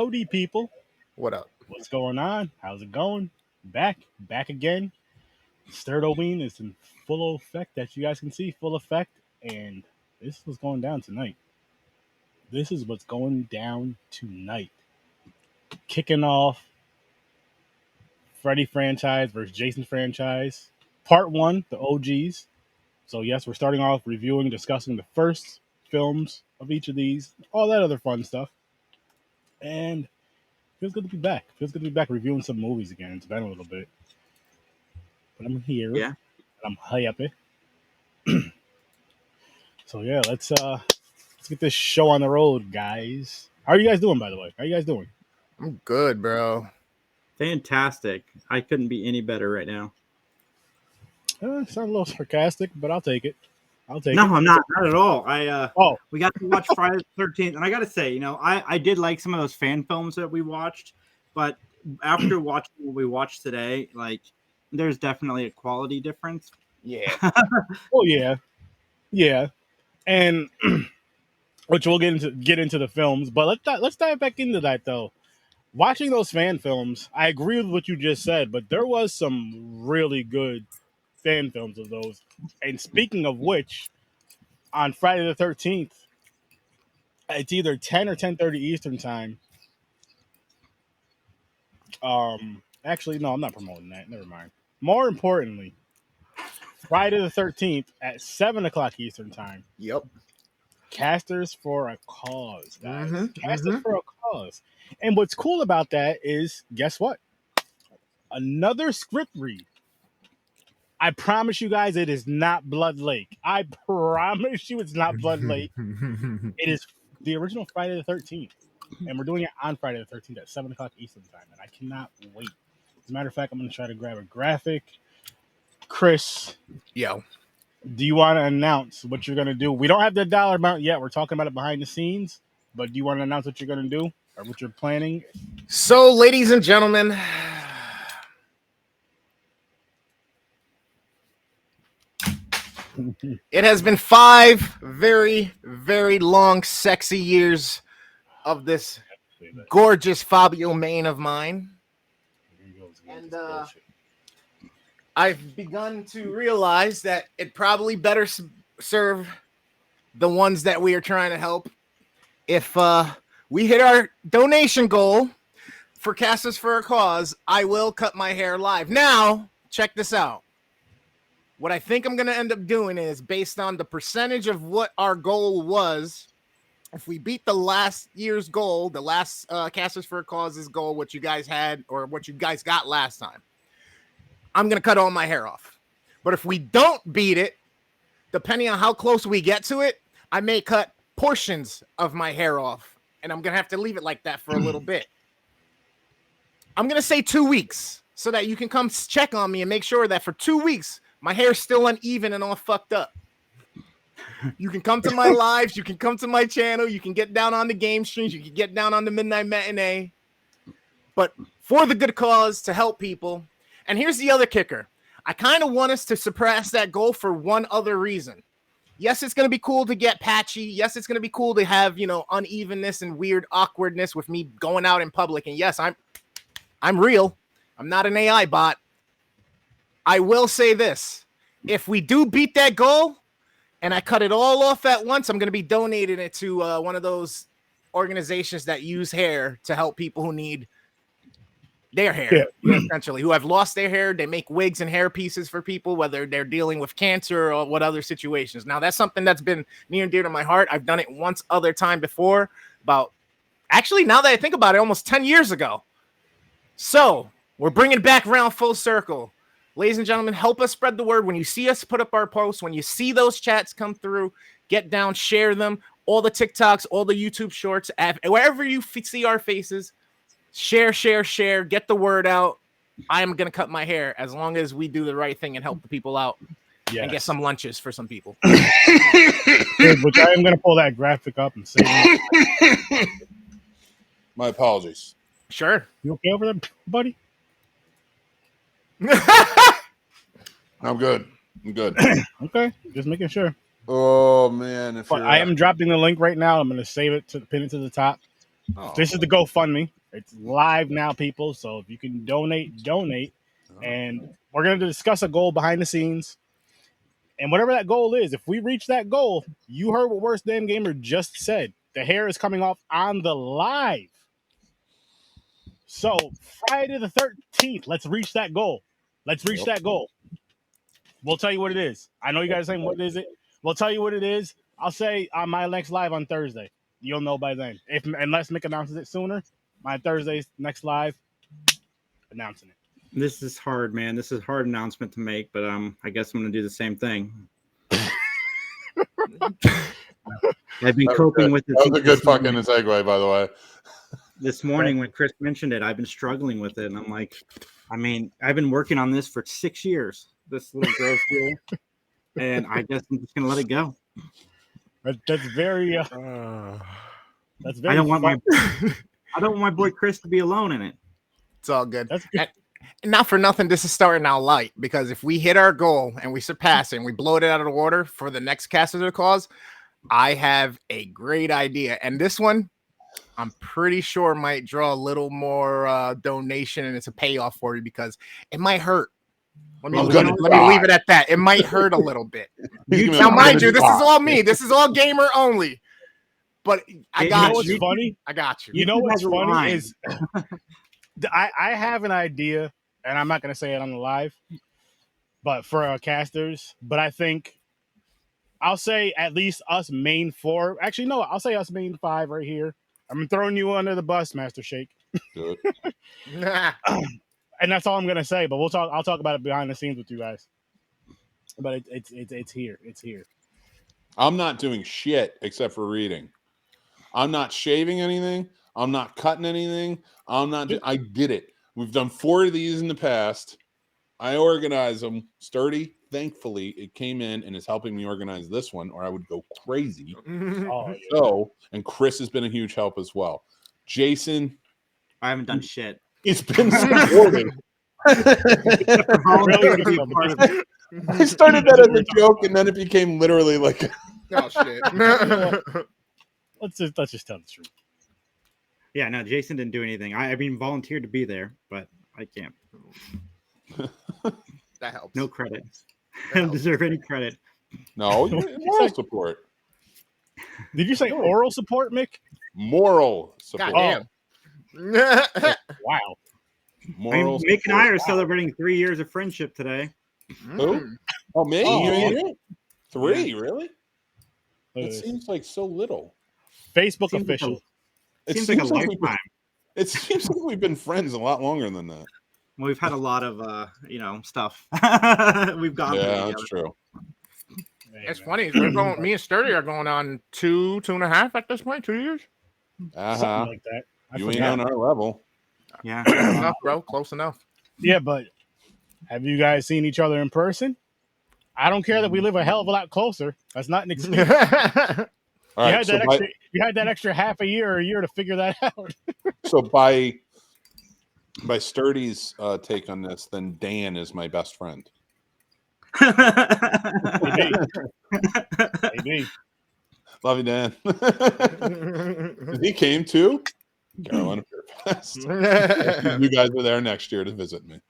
Howdy, people. What up? What's going on? How's it going? Back again. Sturdoween is in full effect, that you guys can see, full effect. And this is what's going down tonight. This is what's going down tonight. Kicking off Freddy franchise versus Jason franchise. Part one, the OGs. So, yes, we're starting off reviewing, discussing the first films of each of these, all that other fun stuff. And feels good to be back. Feels good to be back reviewing some movies again. It's been a little bit. But I'm here. Yeah. And I'm happy. So yeah, let's get this show on the road, guys. How are you guys doing, by the way? How are you guys doing? I'm good, bro. Fantastic. I couldn't be any better right now. Sound a little sarcastic, but I'll take it. No, I'm not at all. Oh, We got to watch Friday the 13th, and I got to say, I did like some of those fan films that we watched, but after watching what we watched today, like, there's definitely a quality difference. Yeah. oh yeah, and which we'll get into the films, but let's dive back into that though. Watching those fan films, I agree with what you just said, but there was some really good fan films of those. And speaking of which, on Friday the 13th, it's either 10 or 10:30 Eastern time. Actually, no, I'm not promoting that. Never mind. More importantly, Friday the 13th at 7 o'clock Eastern time. Yep. Casters for a Cause, guys. Casters mhm. for a Cause. And what's cool about that is, guess what? Another script read. I promise you guys, it is not Blood Lake. I promise you, it's not Blood Lake. It is the original Friday the 13th. And we're doing it on Friday the 13th at 7 o'clock Eastern time. And I cannot wait. As a matter of fact, I'm going to try to grab a graphic. Chris, Yo. do you want to announce what you're going to do? We don't have the dollar amount yet. We're talking about it behind the scenes. But do you want to announce what you're going to do or what you're planning? So, ladies and gentlemen, it has been 5 very, very long, sexy years of this gorgeous Fabio main of mine. And I've begun to realize that it probably better serve the ones that we are trying to help if we hit our donation goal for Casters for a Cause. I will cut my hair live. Now, check this out. What I think I'm going to end up doing is, based on the percentage of what our goal was, if we beat the last year's goal, the last Casters for a Cause's goal, what you guys had or what you guys got last time, I'm going to cut all my hair off. But if we don't beat it, depending on how close we get to it, I may cut portions of my hair off. And I'm going to have to leave it like that for a little bit. I'm going to say 2 weeks so that you can come check on me and make sure that for 2 weeks, my hair's still uneven and all fucked up. You can come to my lives. You can come to my channel. You can get down on the game streams. You can get down on the Midnight Matinee. But for the good cause, to help people. And here's the other kicker. I kind of want us to surpass that goal for one other reason. Yes, it's going to be cool to get patchy. Yes, it's going to be cool to have, unevenness and weird awkwardness with me going out in public. And yes, I'm real. I'm not an AI bot. I will say this. If we do beat that goal and I cut it all off at once, I'm going to be donating it to one of those organizations that use hair to help people who need their hair, essentially, who have lost their hair. They make wigs and hair pieces for people, whether they're dealing with cancer or what other situations. Now, that's something that's been near and dear to my heart. I've done it once other time before, actually, now that I think about it, almost 10 years ago. So we're bringing it back around full circle. Ladies and gentlemen, help us spread the word. When you see us put up our posts, when you see those chats come through, get down, share them. All the TikToks, all the YouTube shorts, wherever you see our faces, share, get the word out. I am going to cut my hair as long as we do the right thing and help the people out and get some lunches for some people. Which I am going to pull that graphic up and say. My apologies. Sure. You okay over there, buddy? I'm good. Okay, just making sure. Oh man! I am dropping the link right now. I'm going to save it to pin it to the top. Oh. This is the GoFundMe. It's live now, people. So if you can donate. And we're going to discuss a goal behind the scenes. And whatever that goal is, if we reach that goal, you heard what Worst Damn Gamer just said. The hair is coming off on the live. So Friday the 13th, let's reach that goal. Let's reach that goal. We'll tell you what it is. I know you guys are saying, what is it? We'll tell you what it is. I'll say on my next live on Thursday. You'll know by then. Unless Mick announces it sooner, my Thursday's next live, announcing it. This is hard, man. This is a hard announcement to make, but I guess I'm gonna do the same thing. I've been coping with it. That was a good fucking segue, by the way. This morning when Chris mentioned it, I've been struggling with it, and I'm like, I mean, I've been working on this for 6 years. This little growth here, and I guess I'm just gonna let it go. That's very. That's very. I don't want my boy Chris to be alone in it. It's all good. That's good. And not for nothing, this is starting out light, because if we hit our goal and we surpass it and we blow it out of the water for the next Cast of the Cause, I have a great idea. And this one, I'm pretty sure might draw a little more donation, and it's a payoff for you because it might hurt. Let me leave it at that. It might hurt a little bit. Now, mind you, this is all me. This is all gamer only. But I got you. Funny? I got you. You know what's funny is I have an idea, and I'm not going to say it on the live, but for our casters. But I think I'll say at least us main four. Actually, no, I'll say us main five right here. I'm throwing you under the bus, Master Shake. Good. And that's all I'm gonna say. But I'll talk about it behind the scenes with you guys. But it's here. It's here. I'm not doing shit except for reading. I'm not shaving anything. I'm not cutting anything. I did it. We've done 4 of these in the past. I organize them. Sturdy, thankfully, it came in and is helping me organize this one, or I would go crazy. Oh, yeah. So, and Chris has been a huge help as well. Jason, I haven't done shit. He's been supportive. I started that as a joke, and then it became literally like, oh shit. Let's just tell the truth. Yeah, no, Jason didn't do anything. I mean, volunteered to be there, but I can't. That helps. No credit. I don't deserve any credrit. No, moral support. Did you say oral support, Mick? Moral support. God damn. Wow. Moral Mick and I are celebrating 3 years of friendship today. Who? Oh, me? Oh. 3, really? It Seems seems like so little. Facebook Seems official. Seems like a lifetime. It seems like we've been friends a lot longer than that. Well, we've had a lot of, stuff. We've gone through Yeah, together. that's true. It's funny. We're going. Me and Sturdy are going on 2.5 at this point. 2 years. Something like that. You ain't on our level. Yeah. Close enough, bro. Close enough. Yeah, but have you guys seen each other in person? I don't care that we live a hell of a lot closer. That's not an excuse. All right, you had that extra half a year or a year to figure that out. so by Sturdy's take on this, then Dan is my best friend. Maybe. Love you, Dan. He came too. Carolina Beer Fest. You guys are there next year to visit me.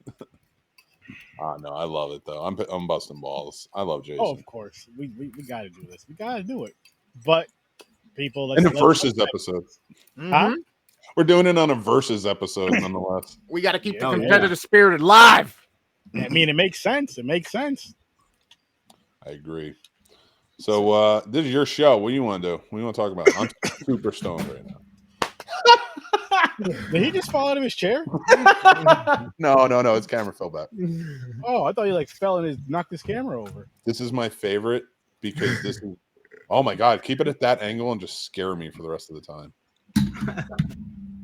No, I love it though. I'm busting balls. I love Jason. Oh, of course. We got to do this. We got to do it. But people, in a versus episode. Huh? We're doing it on a versus episode, nonetheless. We got to keep the Yeah. competitive spirit alive. I mean, it makes sense. It makes sense. I agree. So this is your show. What do you want to do? What do you want to talk about? I'm super stoned right now. Did he just fall out of his chair? No. His camera fell back. Oh, I thought he fell and knocked his camera over. This is my favorite because this is. Oh my God! Keep it at that angle and just scare me for the rest of the time.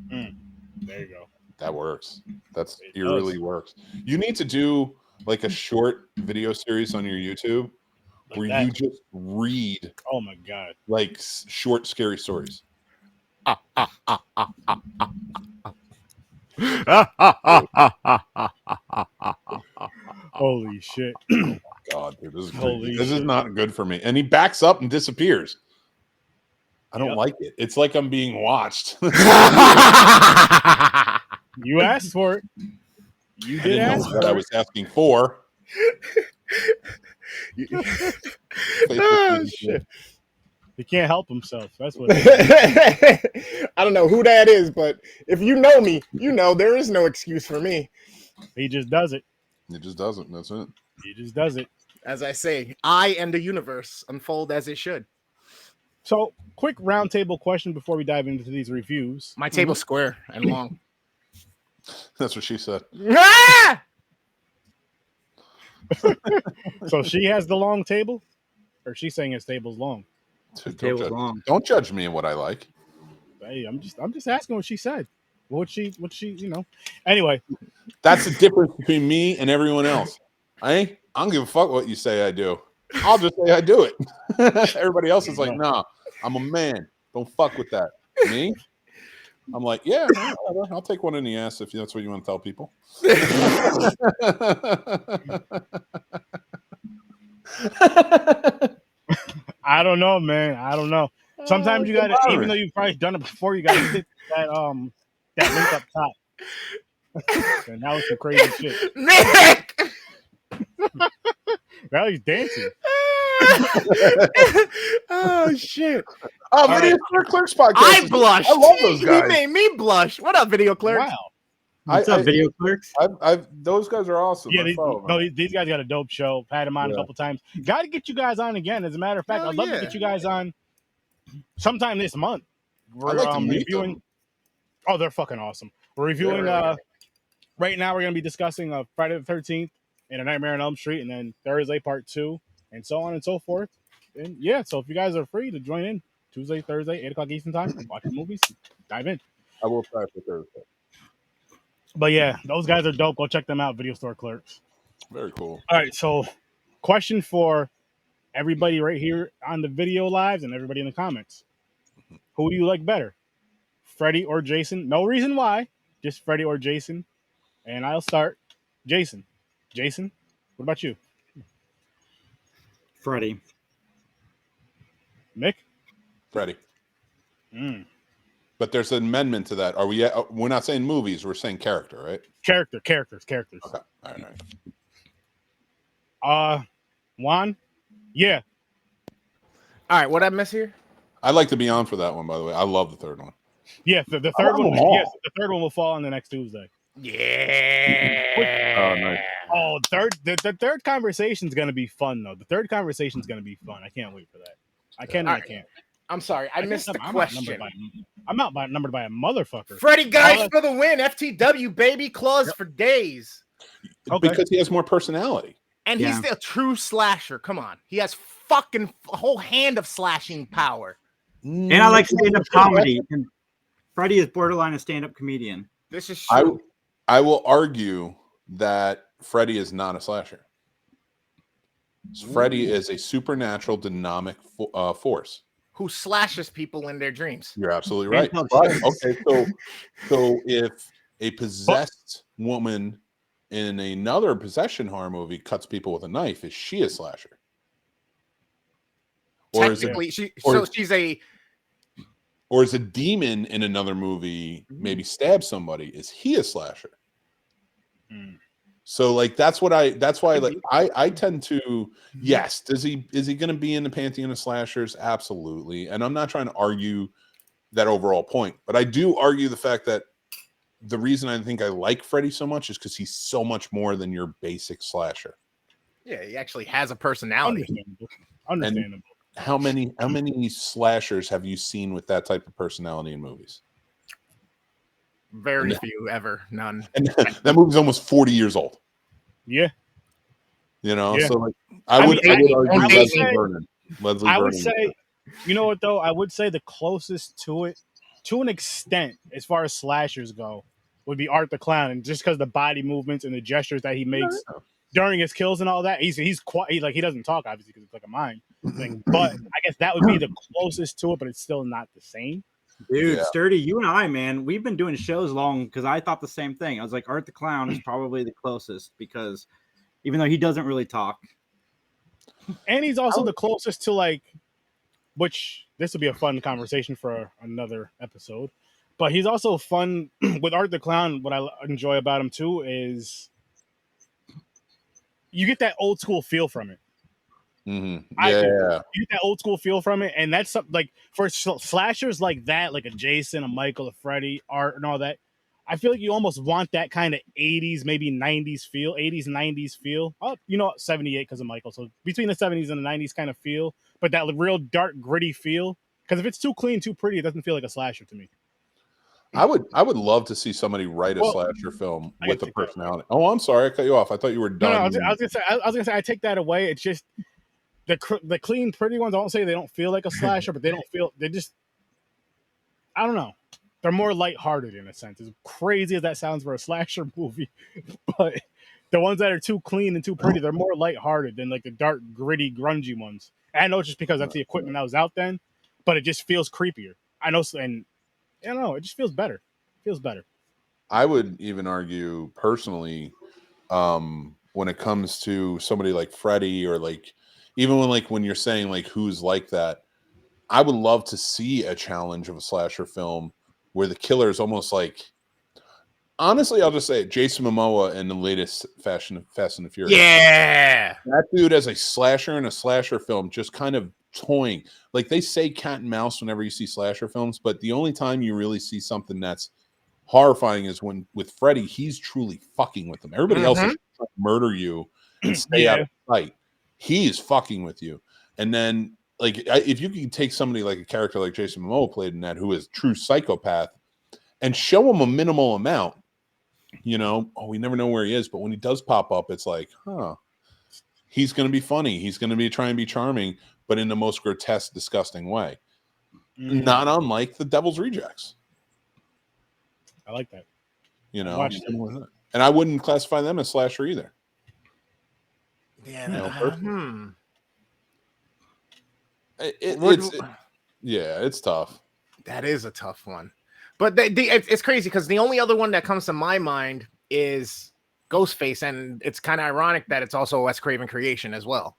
There you go. That works. It really works. You need to do like a short video series on your YouTube where you just read. Oh my God! Like short, scary stories. Holy shit! Oh God, dude, this is not good for me. And he backs up and disappears. I don't like it. It's like I'm being watched. You asked for it. You I did didn't know ask what for I it. was asking for. Oh, shit. He can't help himself. That's what it is. I don't know who that is, but if you know me, you know there is no excuse for me. He just does it. It just doesn't. That's it. He just does it. As I say, I and the universe unfold as it should. So, quick roundtable question before we dive into these reviews. My table's square and long. That's what she said. Ah! So she has the long table, or she's saying his table's long. Don't judge me in what I like. Hey, I'm just asking what she said. What she, Anyway, that's the difference between me and everyone else. I don't give a fuck what you say I do. I'll just say I do it. Everybody else is like, nah, I'm a man. Don't fuck with that. Me? I'm like, yeah, whatever. I'll take one in the ass if that's what you want to tell people. I don't know, man. I don't know. Sometimes you got to, even though you've probably done it before, you got to hit that link up top. And that was some crazy shit. Nick! Now he's dancing. Oh shit! Video Clerks podcast. I blushed. I love those guys. He made me blush. What up, Video Clerks? Wow. What's up, Video Clerks? Those guys are awesome. Yeah, these guys got a dope show. Had them on a couple times. Got to get you guys on again. As a matter of fact, I'd love to get you guys on sometime this month. We're reviewing. Them. Oh, they're fucking awesome. We're reviewing. Right now, we're going to be discussing Friday the 13th and A Nightmare on Elm Street, and then Thursday Part 2, and so on and so forth. And yeah, so if you guys are free to join in Tuesday, Thursday, 8 o'clock Eastern time, watch the movies, dive in. I will try for Thursday. But yeah, those guys are dope. Go check them out, Video Store Clerks. Very cool. All right, so question for everybody right here on the video lives and everybody in the comments. Who do you like better, Freddy or Jason? No reason why, just Freddy or Jason. And I'll start. Jason. Jason, what about you? Freddy. Mick? Freddy. But there's an amendment to that. Are we? We're not saying movies. We're saying character, right? Characters. Okay. All right. Juan? Yeah. All right, what I miss here? I'd like to be on for that one, by the way. I love the third one. Yeah, the third one. Yes, the third one will fall on the next Tuesday. Yeah. Oh, nice. Oh, the third conversation is gonna be fun though. The third conversation is gonna be fun. I can't wait for that. I can't. I'm sorry, I missed the question. I'm outnumbered by a motherfucker. Freddy guys for the win. FTW baby, claws for days. Okay. Because he has more personality. And he's the true slasher. Come on, he has fucking a whole hand of slashing power. And I like stand-up comedy. And Freddy is borderline a stand-up comedian. This is true. I will argue that Freddy is not a slasher. Freddy is a supernatural dynamic force who slashes people in their dreams. You're absolutely right. But, okay, so if a possessed woman in another possession horror movie cuts people with a knife, is she a slasher? Technically, she's a. Or is a demon in another movie maybe stab somebody? Is he a slasher? So like that's why I tend to yes. Is he going to be in the pantheon of slashers? Absolutely. And I'm not trying to argue that overall point, but I do argue the fact that the reason I think I like Freddy so much is because he's so much more than your basic slasher. Yeah, he actually has a personality. Understandable. And how many slashers have you seen with that type of personality in movies? Very few ever. None. And that movie's almost 40 years old. Yeah. You know, so like I would argue Leslie Vernon. I would say, you know what though? I would say the closest to it, to an extent, as far as slashers go, would be Art the Clown, and just because the body movements and the gestures that he makes during his kills and all that, he's quiet. He doesn't talk obviously because it's like a mind thing. But I guess that would be the closest to it, but it's still not the same. Dude, Sturdy, you and I, man, we've been doing shows long because I thought the same thing. I was like, Art the Clown is probably the closest because even though he doesn't really talk. And he's also the closest to like, which this will be a fun conversation for another episode. But he's also fun with Art the Clown. What I enjoy about him too is you get that old school feel from it. I do. Yeah. You get that old school feel from it, and that's something like for slashers like that, like a Jason, a Michael, a Freddy, Art, and all that. I feel like you almost want that kind of 80s, maybe 90s feel, 80s, 90s feel. Oh, 78 because of Michael. So between the 70s and the 90s kind of feel, but that real dark, gritty feel. Because if it's too clean, too pretty, it doesn't feel like a slasher to me. I would love to see somebody write a slasher film with a personality. Oh, I'm sorry, I cut you off. I thought you were done. No, I was gonna say I take that away. It's just the clean, pretty ones. I don't say they don't feel like a slasher, but they just I don't know. They're more lighthearted in a sense. As crazy as that sounds for a slasher movie, but the ones that are too clean and too pretty, they're more lighthearted than like the dark, gritty, grungy ones. And I know it's just because that's the equipment that was out then, but it just feels creepier. I know, and I don't know, it just feels better. It feels better. I would even argue personally, when it comes to somebody like Freddy, or like even when you're saying like who's like that, I would love to see a challenge of a slasher film where the killer is almost like, honestly, I'll just say it, Jason Momoa in the latest Fast and the Furious. Yeah, that dude as a slasher in a slasher film, just kind of toying. Like they say cat and mouse whenever you see slasher films, but the only time you really see something that's horrifying is when with Freddy, he's truly fucking with them. Everybody else is trying to murder you and stay out of sight. He is fucking with you. And then, like, if you can take somebody like a character like Jason Momoa played in that, who is true psychopath, and show him a minimal amount, we never know where he is, but when he does pop up, it's like, he's going to be funny. He's going to be trying to be charming, but in the most grotesque, disgusting way. Not unlike the Devil's Rejects. I like that. And I wouldn't classify them as slasher either. Yeah. It's tough. That is a tough one. But it's crazy because the only other one that comes to my mind is Ghostface, and it's kind of ironic that it's also a Wes Craven creation as well.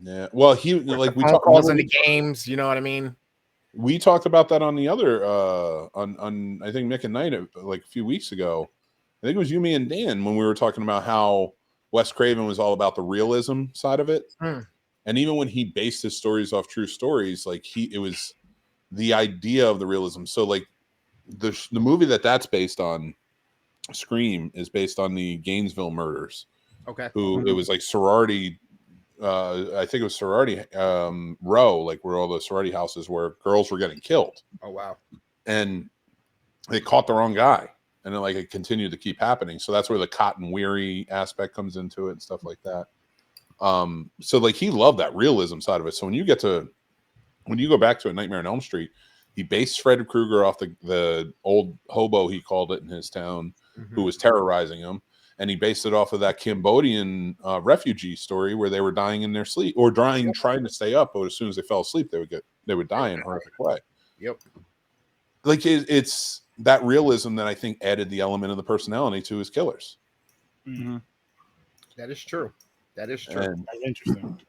Yeah. Well, we talked calls in the games. You know what I mean? We talked about that on the other on I think Mick and Knight like a few weeks ago. I think it was you, me, and Dan when we were talking about how Wes Craven was all about the realism side of it. And even when he based his stories off true stories, like it was the idea of the realism. So like the movie that's based on, Scream, is based on the Gainesville murders. Okay. It was like sorority. I think it was sorority row, like where all the sorority houses where girls were getting killed. Oh wow! And they caught the wrong guy, and then it continued to keep happening. So that's where the Cotton Weary aspect comes into it and stuff like that. So like he loved that realism side of it. So when you go back to A Nightmare on Elm Street, he based Fred Krueger off the old hobo, he called it, in his town, who was terrorizing him. And he based it off of that Cambodian refugee story where they were dying in their sleep, or trying to stay up, but as soon as they fell asleep, they would die in a horrific way. Yep. Like it's that realism that I think added the element of the personality to his killers. That is true. That's interesting.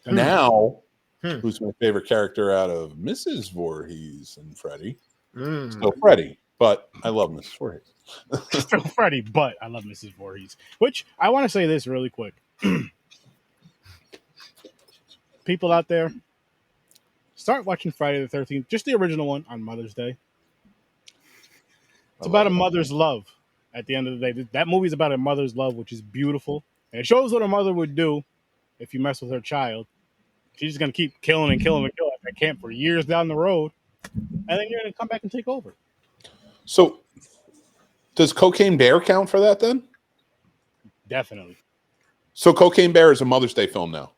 Now, who's my favorite character out of Mrs. Voorhees and Freddy? Still Freddy, but I love Mrs. Voorhees. Still Freddy, but I love Mrs. Voorhees. Which I want to say this really quick. People out there, start watching Friday the 13th, just the original one, on Mother's Day. It's about a mother's love. At the end of the day, that movie's about a mother's love, which is beautiful. And it shows what a mother would do if you mess with her child. She's just going to keep killing and killing and killing at that camp for years down the road. And then you're going to come back and take over. So, does Cocaine Bear count for that then? Definitely. So Cocaine Bear is a Mother's Day film now.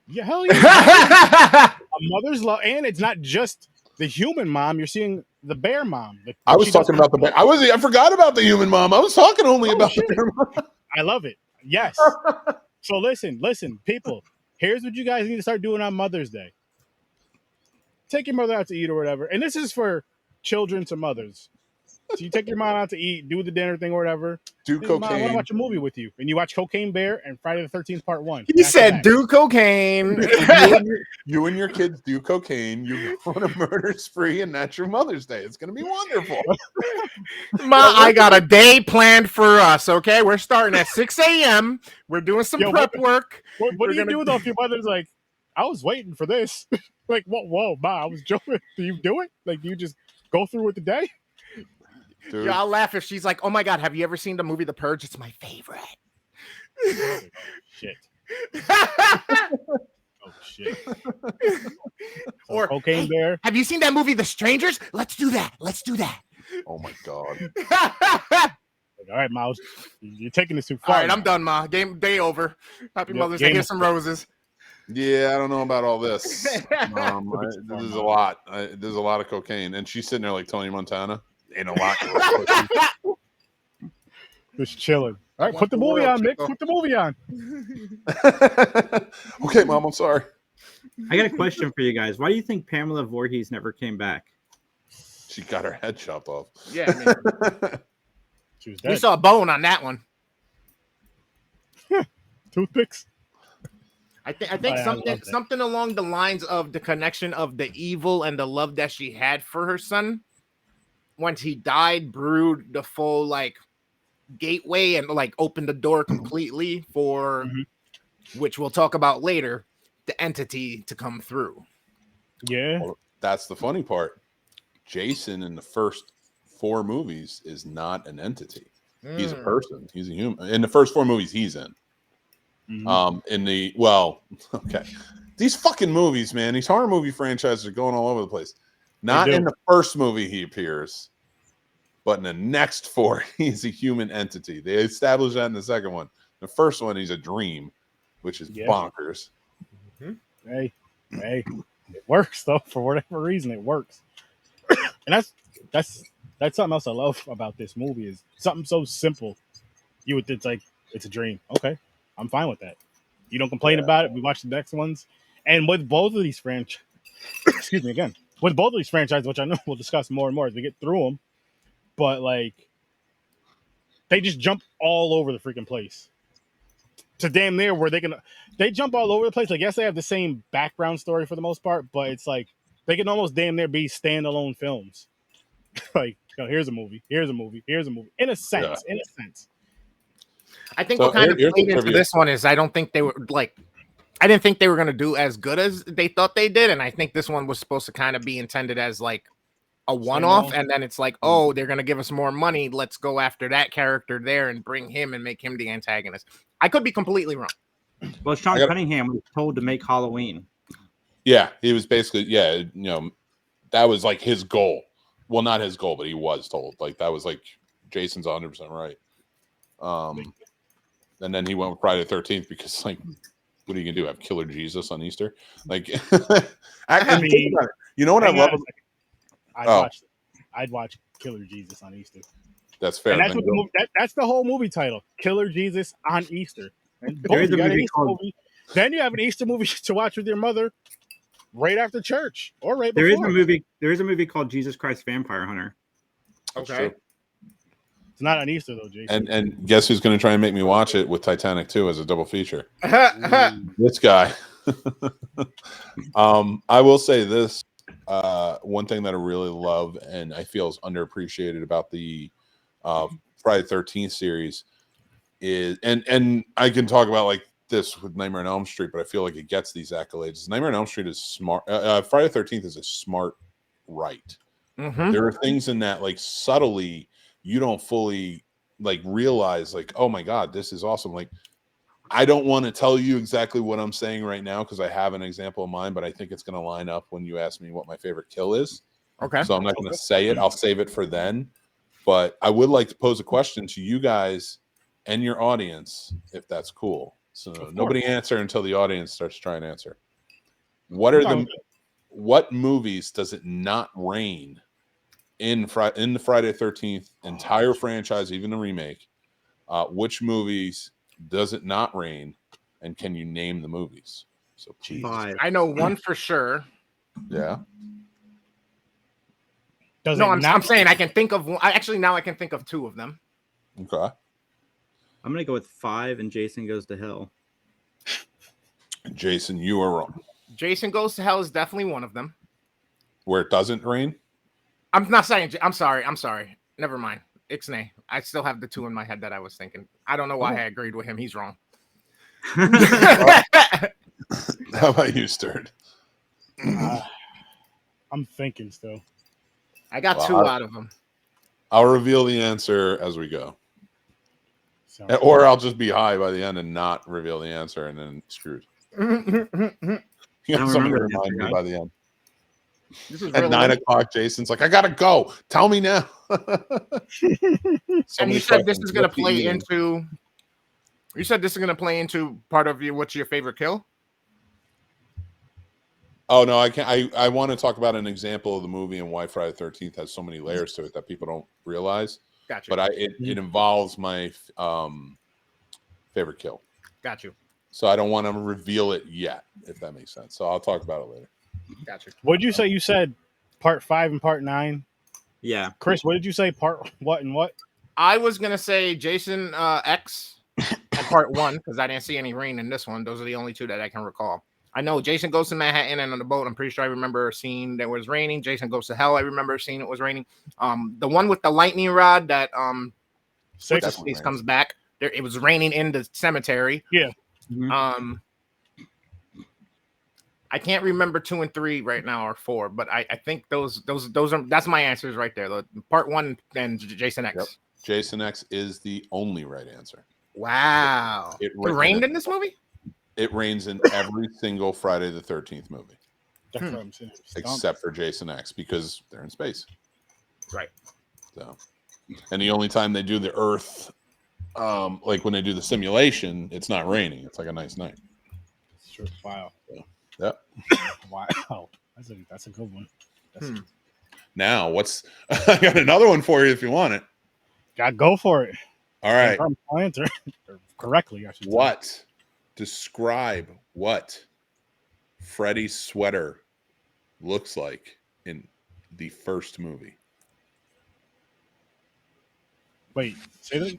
Yeah, hell yeah. A mother's love. And it's not just the human mom. You're seeing the bear mom. I was talking about the bear. I forgot about the human mom. I was talking only about the bear mom. I love it. Yes. So listen, people. Here's what you guys need to start doing on Mother's Day. Take your mother out to eat or whatever. And this is for children to mothers. So you take your mom out to eat, do the dinner thing or whatever. Do Hey, Mom, I want to cocaine. watch a movie with you, and you watch Cocaine Bear and Friday the 13th Part 1. He back to said, back. "Do cocaine." You and your kids do cocaine. You go on a murder spree, and that's your Mother's Day. It's gonna be wonderful. Ma, I got a day planned for us. Okay, we're starting at 6 a.m. We're doing some prep work. What do you do though if your mother's like, I was waiting for this? Like, whoa, Ma, I was joking. Do you do it? Like, do you just go through with the day? Dude. Yeah, I'll laugh if she's like, "Oh my God, have you ever seen the movie The Purge? It's my favorite." Shit. Oh shit. Or Cocaine "Hey, Bear. have you seen that movie The Strangers? Let's do that. Let's do that. Oh my god. Like, all right, Miles, you're taking this too All far. right, I'm done, Ma. Day over. Happy Yep, Mother's Day. game Here's some roses. Yeah, I don't know about all this. It's There's fun, a lot. There's a lot of cocaine, and she's sitting there like Tony Montana. Ain't a lot. Just chilling. All right, want put the the movie world, on, Mick. Chico. Put the movie on. Okay, Mom, I'm sorry. I got a question for you guys. Why do you think Pamela Voorhees never came back? She got her head chopped off. Yeah, man. She was We dead. saw a bone on that one. Toothpicks. I think Oh, yeah, I love that. something along the lines of the connection of the evil and the love that she had for her son. Once he died, brewed the full like gateway and like opened the door completely for, which we'll talk about later, the entity to come through. Yeah. Well, that's the funny part. Jason in the first 4 movies is not an entity. He's a person. He's a human. In the first 4 movies he's in. Okay. These fucking movies, man, these horror movie franchises are going all over the place. Not in the first movie he appears, but in the next 4, he's a human entity. They established that in the second one. The first one, he's a dream, which is bonkers. Hey, it works though. For whatever reason, it works. And that's something else I love about this movie is something so simple. It's like it's a dream. Okay, I'm fine with that. You don't complain about it. We watch the next ones, and with both of these excuse me again. With both of these franchises, which I know we'll discuss more and more as we get through them, but like they just jump all over the freaking place. To damn near where they jump all over the place. Like, yes, they have the same background story for the most part, but it's like they can almost damn near be standalone films. Like, here's a movie, here's a movie, here's a movie. In a sense. I think what kind of played into this one is I didn't think they were going to do as good as they thought they did, and I think this one was supposed to kind of be intended as like a one-off, and then it's like, oh, they're going to give us more money. Let's go after that character there and bring him and make him the antagonist. I could be completely wrong. Well, Sean Cunningham was told to make Halloween. Yeah, he was basically, that was like his goal. Well, not his goal, but he was told. Like, that was like, Jason's 100% right. And then he went with Friday the 13th because, like, what are you going to do? Have Killer Jesus on Easter? Like, you know what I love? I'd watch Killer Jesus on Easter. That's fair. And that's, that's the whole movie title, Killer Jesus on Easter. And then you have an Easter movie to watch with your mother right after church or right before. There is a movie called Jesus Christ Vampire Hunter. Okay. It's not on Easter though, Jason. And guess who's going to try and make me watch it with Titanic 2 as a double feature? This guy. I will say this. One thing that I really love and I feel is underappreciated about the Friday the 13th series is, and I can talk about like this with Nightmare on Elm Street, but I feel like it gets these accolades. Nightmare on Elm Street is smart. Friday the 13th is a smart right. There are things in that like subtly you don't fully like realize like, oh my God, this is awesome. Like, I don't want to tell you exactly what I'm saying right now because I have an example of mine, but I think it's going to line up when you ask me what my favorite kill is. Okay. So I'm not going to say it. I'll save it for then. But I would like to pose a question to you guys and your audience, if that's cool. So nobody answer until the audience starts trying to answer. What movies does it not rain in the Friday the 13th entire franchise, even the remake? Which movies does it not rain, and can you name the movies? So please. I know one for sure. Yeah. Does No, it I'm not? saying I can think of one. Actually, now I can think of two of them. Okay. I'm gonna go with 5, and Jason Goes to Hell. Jason, you are wrong. Jason Goes to Hell is definitely one of them. Where it doesn't rain? I'm not saying. I'm sorry. Never mind. Ixnay. I still have the two in my head that I was thinking. I don't know why I agreed with him. He's wrong. How about you, Sturd? I'm thinking still. I got Well, two out of them. I'll reveal the answer as we go. Sounds Or I'll just be high by the end and not reveal the answer and then screwed. You I know, don't somebody remember the remind me answer, by the end. This is At really 9 o'clock, Jason's like, I gotta go. Tell me now. And you said this is going to play into. You said this is going to play into part of your. What's your favorite kill? Oh no, I can't. I want to talk about an example of the movie and why Friday the 13th has so many layers to it that people don't realize. Gotcha. But it involves my favorite kill. Got you. So I don't want to reveal it yet, if that makes sense. So I'll talk about it later. Got you. What did you say? You said part 5 and part 9. Yeah. Chris, what did you say? Part what and what? I was gonna say Jason X and part 1 because I didn't see any rain in this one. Those are the only two that I can recall. I know Jason Goes to Manhattan and on the boat. I'm pretty sure I remember seeing that was raining. Jason Goes to Hell. I remember seeing it was raining. The one with the lightning rod that Six. what's his face comes back. There, it was raining in the cemetery. Yeah. Mhm. I can't remember 2 and 3 right now or 4, but I think those are that's my answers right there. The part 1 and Jason X. Yep. Jason X is the only right answer. Wow. It rained in this movie? It rains in every single Friday the 13th movie. That's what I'm saying. Except for Jason X because they're in space. Right. So, and the only time they do the Earth, like when they do the simulation, it's not raining. It's like a nice night. Sure. Wow. Yep. Wow. That's a good one. Now, I got another one for you if you want it. Got go for it. All right. I'll answer correctly. I should say. What? Describe what Freddy's sweater looks like in the first movie. Wait, say that.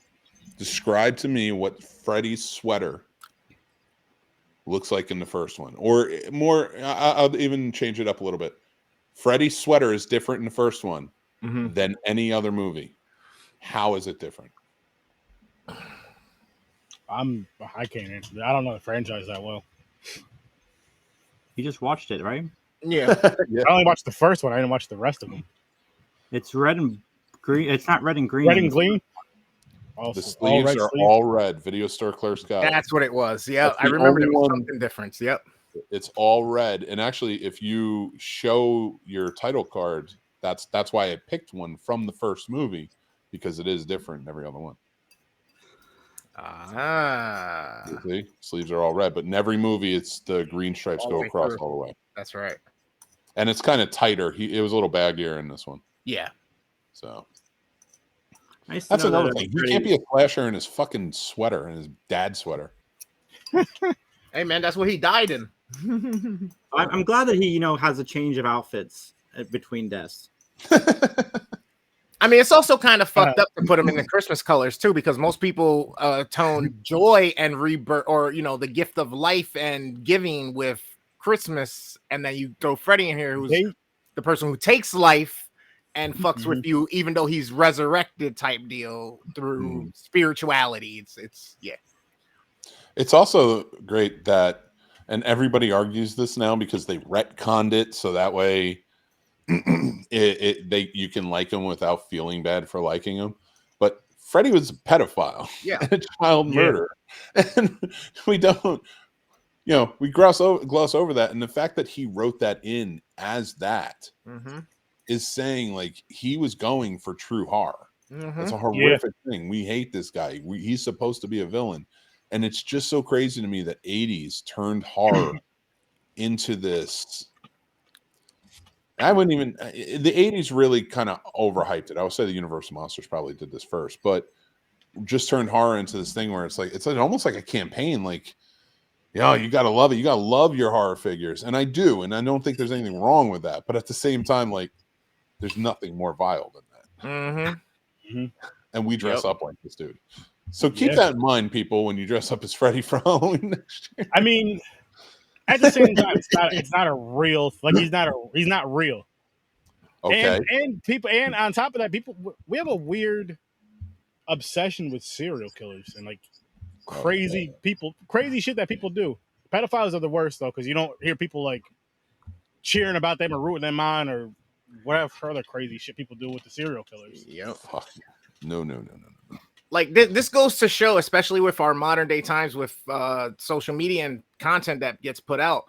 Describe to me what Freddy's sweater looks like in the first one. Or more, I'll even change it up a little bit. Freddy's sweater is different in the first one than any other movie. How is it different? I can't answer that. I don't know the franchise that well. You just watched it, right? Yeah. I only watched the first one. I didn't watch the rest of them. It's red and green. It's not red and green. Red and green. The sleeves are all red. Video store clerks got it. That's what it was. Yeah, That's I the remember there only was one- something different. Yep. It's all red. And actually, if you show your title card, that's why I picked one from the first movie, because it is different in every other one. You see? Sleeves are all red, but in every movie, it's the green stripes All go the way across through. all the way. That's right. And it's kind of tighter. It was a little baggier in this one. Yeah. So Nice to that's know another that thing. He Freddy- can't be a slasher in his fucking sweater, in his dad's sweater. Hey man, that's what he died in. I'm glad that he, has a change of outfits between deaths. I mean, it's also kind of fucked up to put him in the Christmas colors too, because most people tone joy and rebirth, or the gift of life and giving with Christmas, and then you throw Freddy in here, who's the person who takes life and fucks with you, even though he's resurrected type deal through spirituality. It's yeah. It's also great that, and everybody argues this now because they retconned it, so that way you can like him without feeling bad for liking him. But Freddy was a pedophile, yeah, and a child murderer, and we don't, we gloss over that, and the fact that he wrote that in as that is saying like he was going for true horror. It's a horrific thing. We hate this guy. He's supposed to be a villain. And it's just so crazy to me that 80s turned horror into this. I wouldn't even, the 80s really kind of overhyped it. I would say the Universal Monsters probably did this first, but just turned horror into this thing where it's like almost like a campaign. Like, you got to love it. You got to love your horror figures. And I do. And I don't think there's anything wrong with that. But at the same time, like, There's nothing more vile than that. Mm-hmm. And we dress Yep. up like this dude. So keep that in mind, people, when you dress up as Freddy for Halloween next year. I mean, at the same time, it's not a real, like, he's not real. Okay. And people, and on top of that, we have a weird obsession with serial killers and like crazy shit that people do. Pedophiles are the worst though, because you don't hear people like cheering about them or rooting them on or whatever other crazy shit people do with the serial killers. Yep. Fuck. No. Like this goes to show, especially with our modern day times with social media and content that gets put out.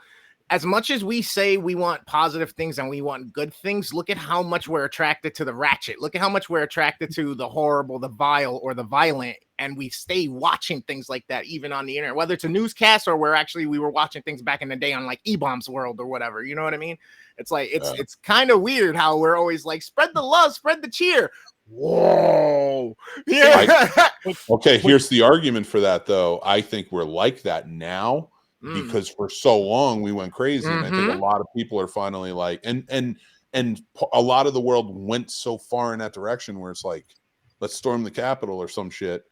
As much as we say we want positive things and we want good things, look at how much we're attracted to the ratchet. Look at how much we're attracted to the horrible, the vile, or the violent. And we stay watching things like that, even on the internet, whether it's a newscast or we were watching things back in the day on like E-Bombs World or whatever. You know what I mean? It's like, it's kind of weird how we're always like, spread the love, spread the cheer. Whoa. Yeah. Okay, here's the argument for that, though. I think we're like that now. Because for so long we went crazy, and I think a lot of people are finally like, and a lot of the world went so far in that direction where it's like, let's storm the Capitol or some shit.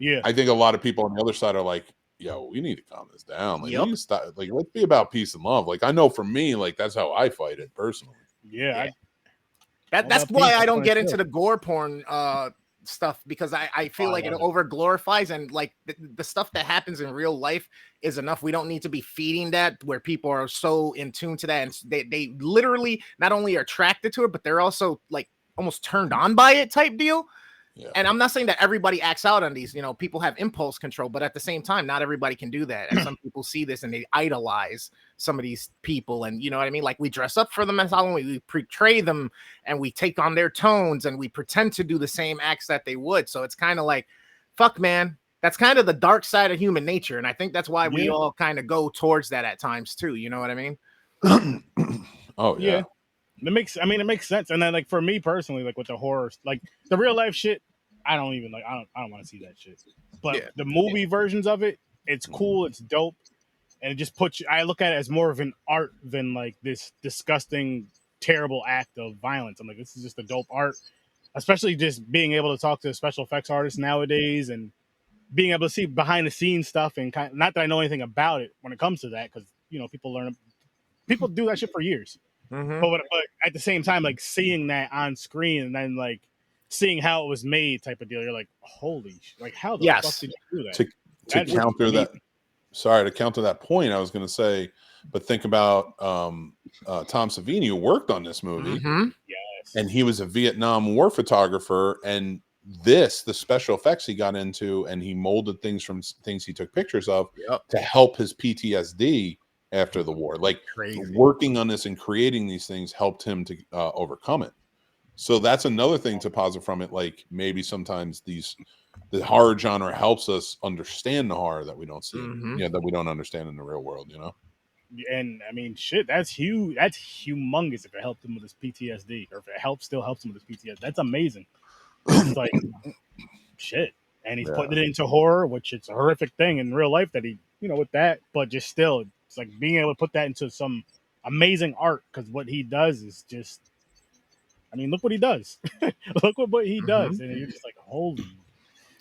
Yeah, I think a lot of people on the other side are like, yo, we need to calm this down. Like, we need to stop. Like, let's be about peace and love. Like, I know for me, like that's how I fight it personally. Yeah. That's why I don't get into the gore porn stuff, because I feel like it over glorifies, and like the stuff that happens in real life is enough. We don't need to be feeding that where people are so in tune to that, and they literally not only are attracted to it, but they're also like almost turned on by it type deal. Yeah. And I'm not saying that everybody acts out on these, people have impulse control, but at the same time, not everybody can do that. And some people see this and they idolize some of these people. And you know what I mean? Like, we dress up for them as Halloween, we portray them, and we take on their tones, and we pretend to do the same acts that they would. So it's kind of like, fuck, man, that's kind of the dark side of human nature. And I think that's why we all kind of go towards that at times too. You know what I mean? Oh yeah. It makes sense. And then, like, for me personally, like with the horror, like the real life shit, I don't even like. I don't want to see that shit. But the movie versions of it, it's cool. It's dope, and it just puts you. I look at it as more of an art than like this disgusting, terrible act of violence. I'm like, this is just a dope art, especially just being able to talk to special effects artists nowadays and being able to see behind the scenes stuff. And not that I know anything about it when it comes to that, because people do that shit for years. But at the same time, like seeing that on screen and then like seeing how it was made type of deal, you're like, holy like how the fuck did you do that? To counter that, to counter that point, I was going to say, but think about Tom Savini, who worked on this movie. Yes. And he was a Vietnam War photographer, and the special effects he got into, and he molded things from things he took pictures of to help his PTSD after the war. Like, working on this and creating these things helped him to overcome it. So that's another thing to posit from it. Like, maybe sometimes the horror genre helps us understand the horror that we don't see, that we don't understand in the real world, And I mean, shit, that's huge. That's humongous if it helped him with his PTSD, or if it still helps him with his PTSD. That's amazing. It's like, shit. And he's putting it into horror, which it's a horrific thing in real life that he, with that, but just still, it's like being able to put that into some amazing art, because what he does is just, I mean, look what he does. Look what he does. And you're just like, holy.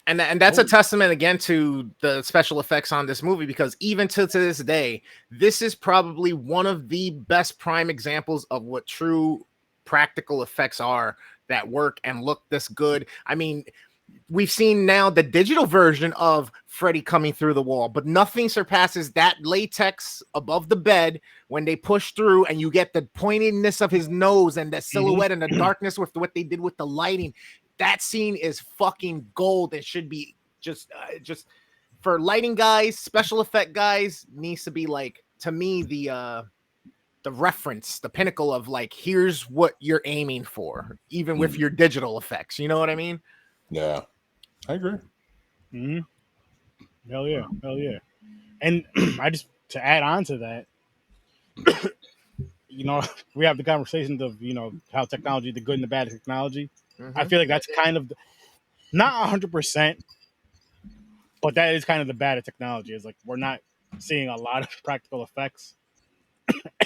And that's a testament again to the special effects on this movie, because even to this day, this is probably one of the best prime examples of what true practical effects are that work and look this good. I mean, we've seen now the digital version of Freddy coming through the wall, but nothing surpasses that latex above the bed when they push through and you get the pointedness of his nose and the silhouette and the darkness with what they did with the lighting. That scene is fucking gold. It should be just for lighting guys, special effect guys, needs to be like, to me, the reference, the pinnacle of like, here's what you're aiming for, even with your digital effects. You know what I mean? Yeah, I agree. Hell yeah. And I just, to add on to that, we have the conversations of, how technology, the good and the bad of technology. I feel like that's kind of not 100%, but that is kind of the bad of technology. Is like, we're not seeing a lot of practical effects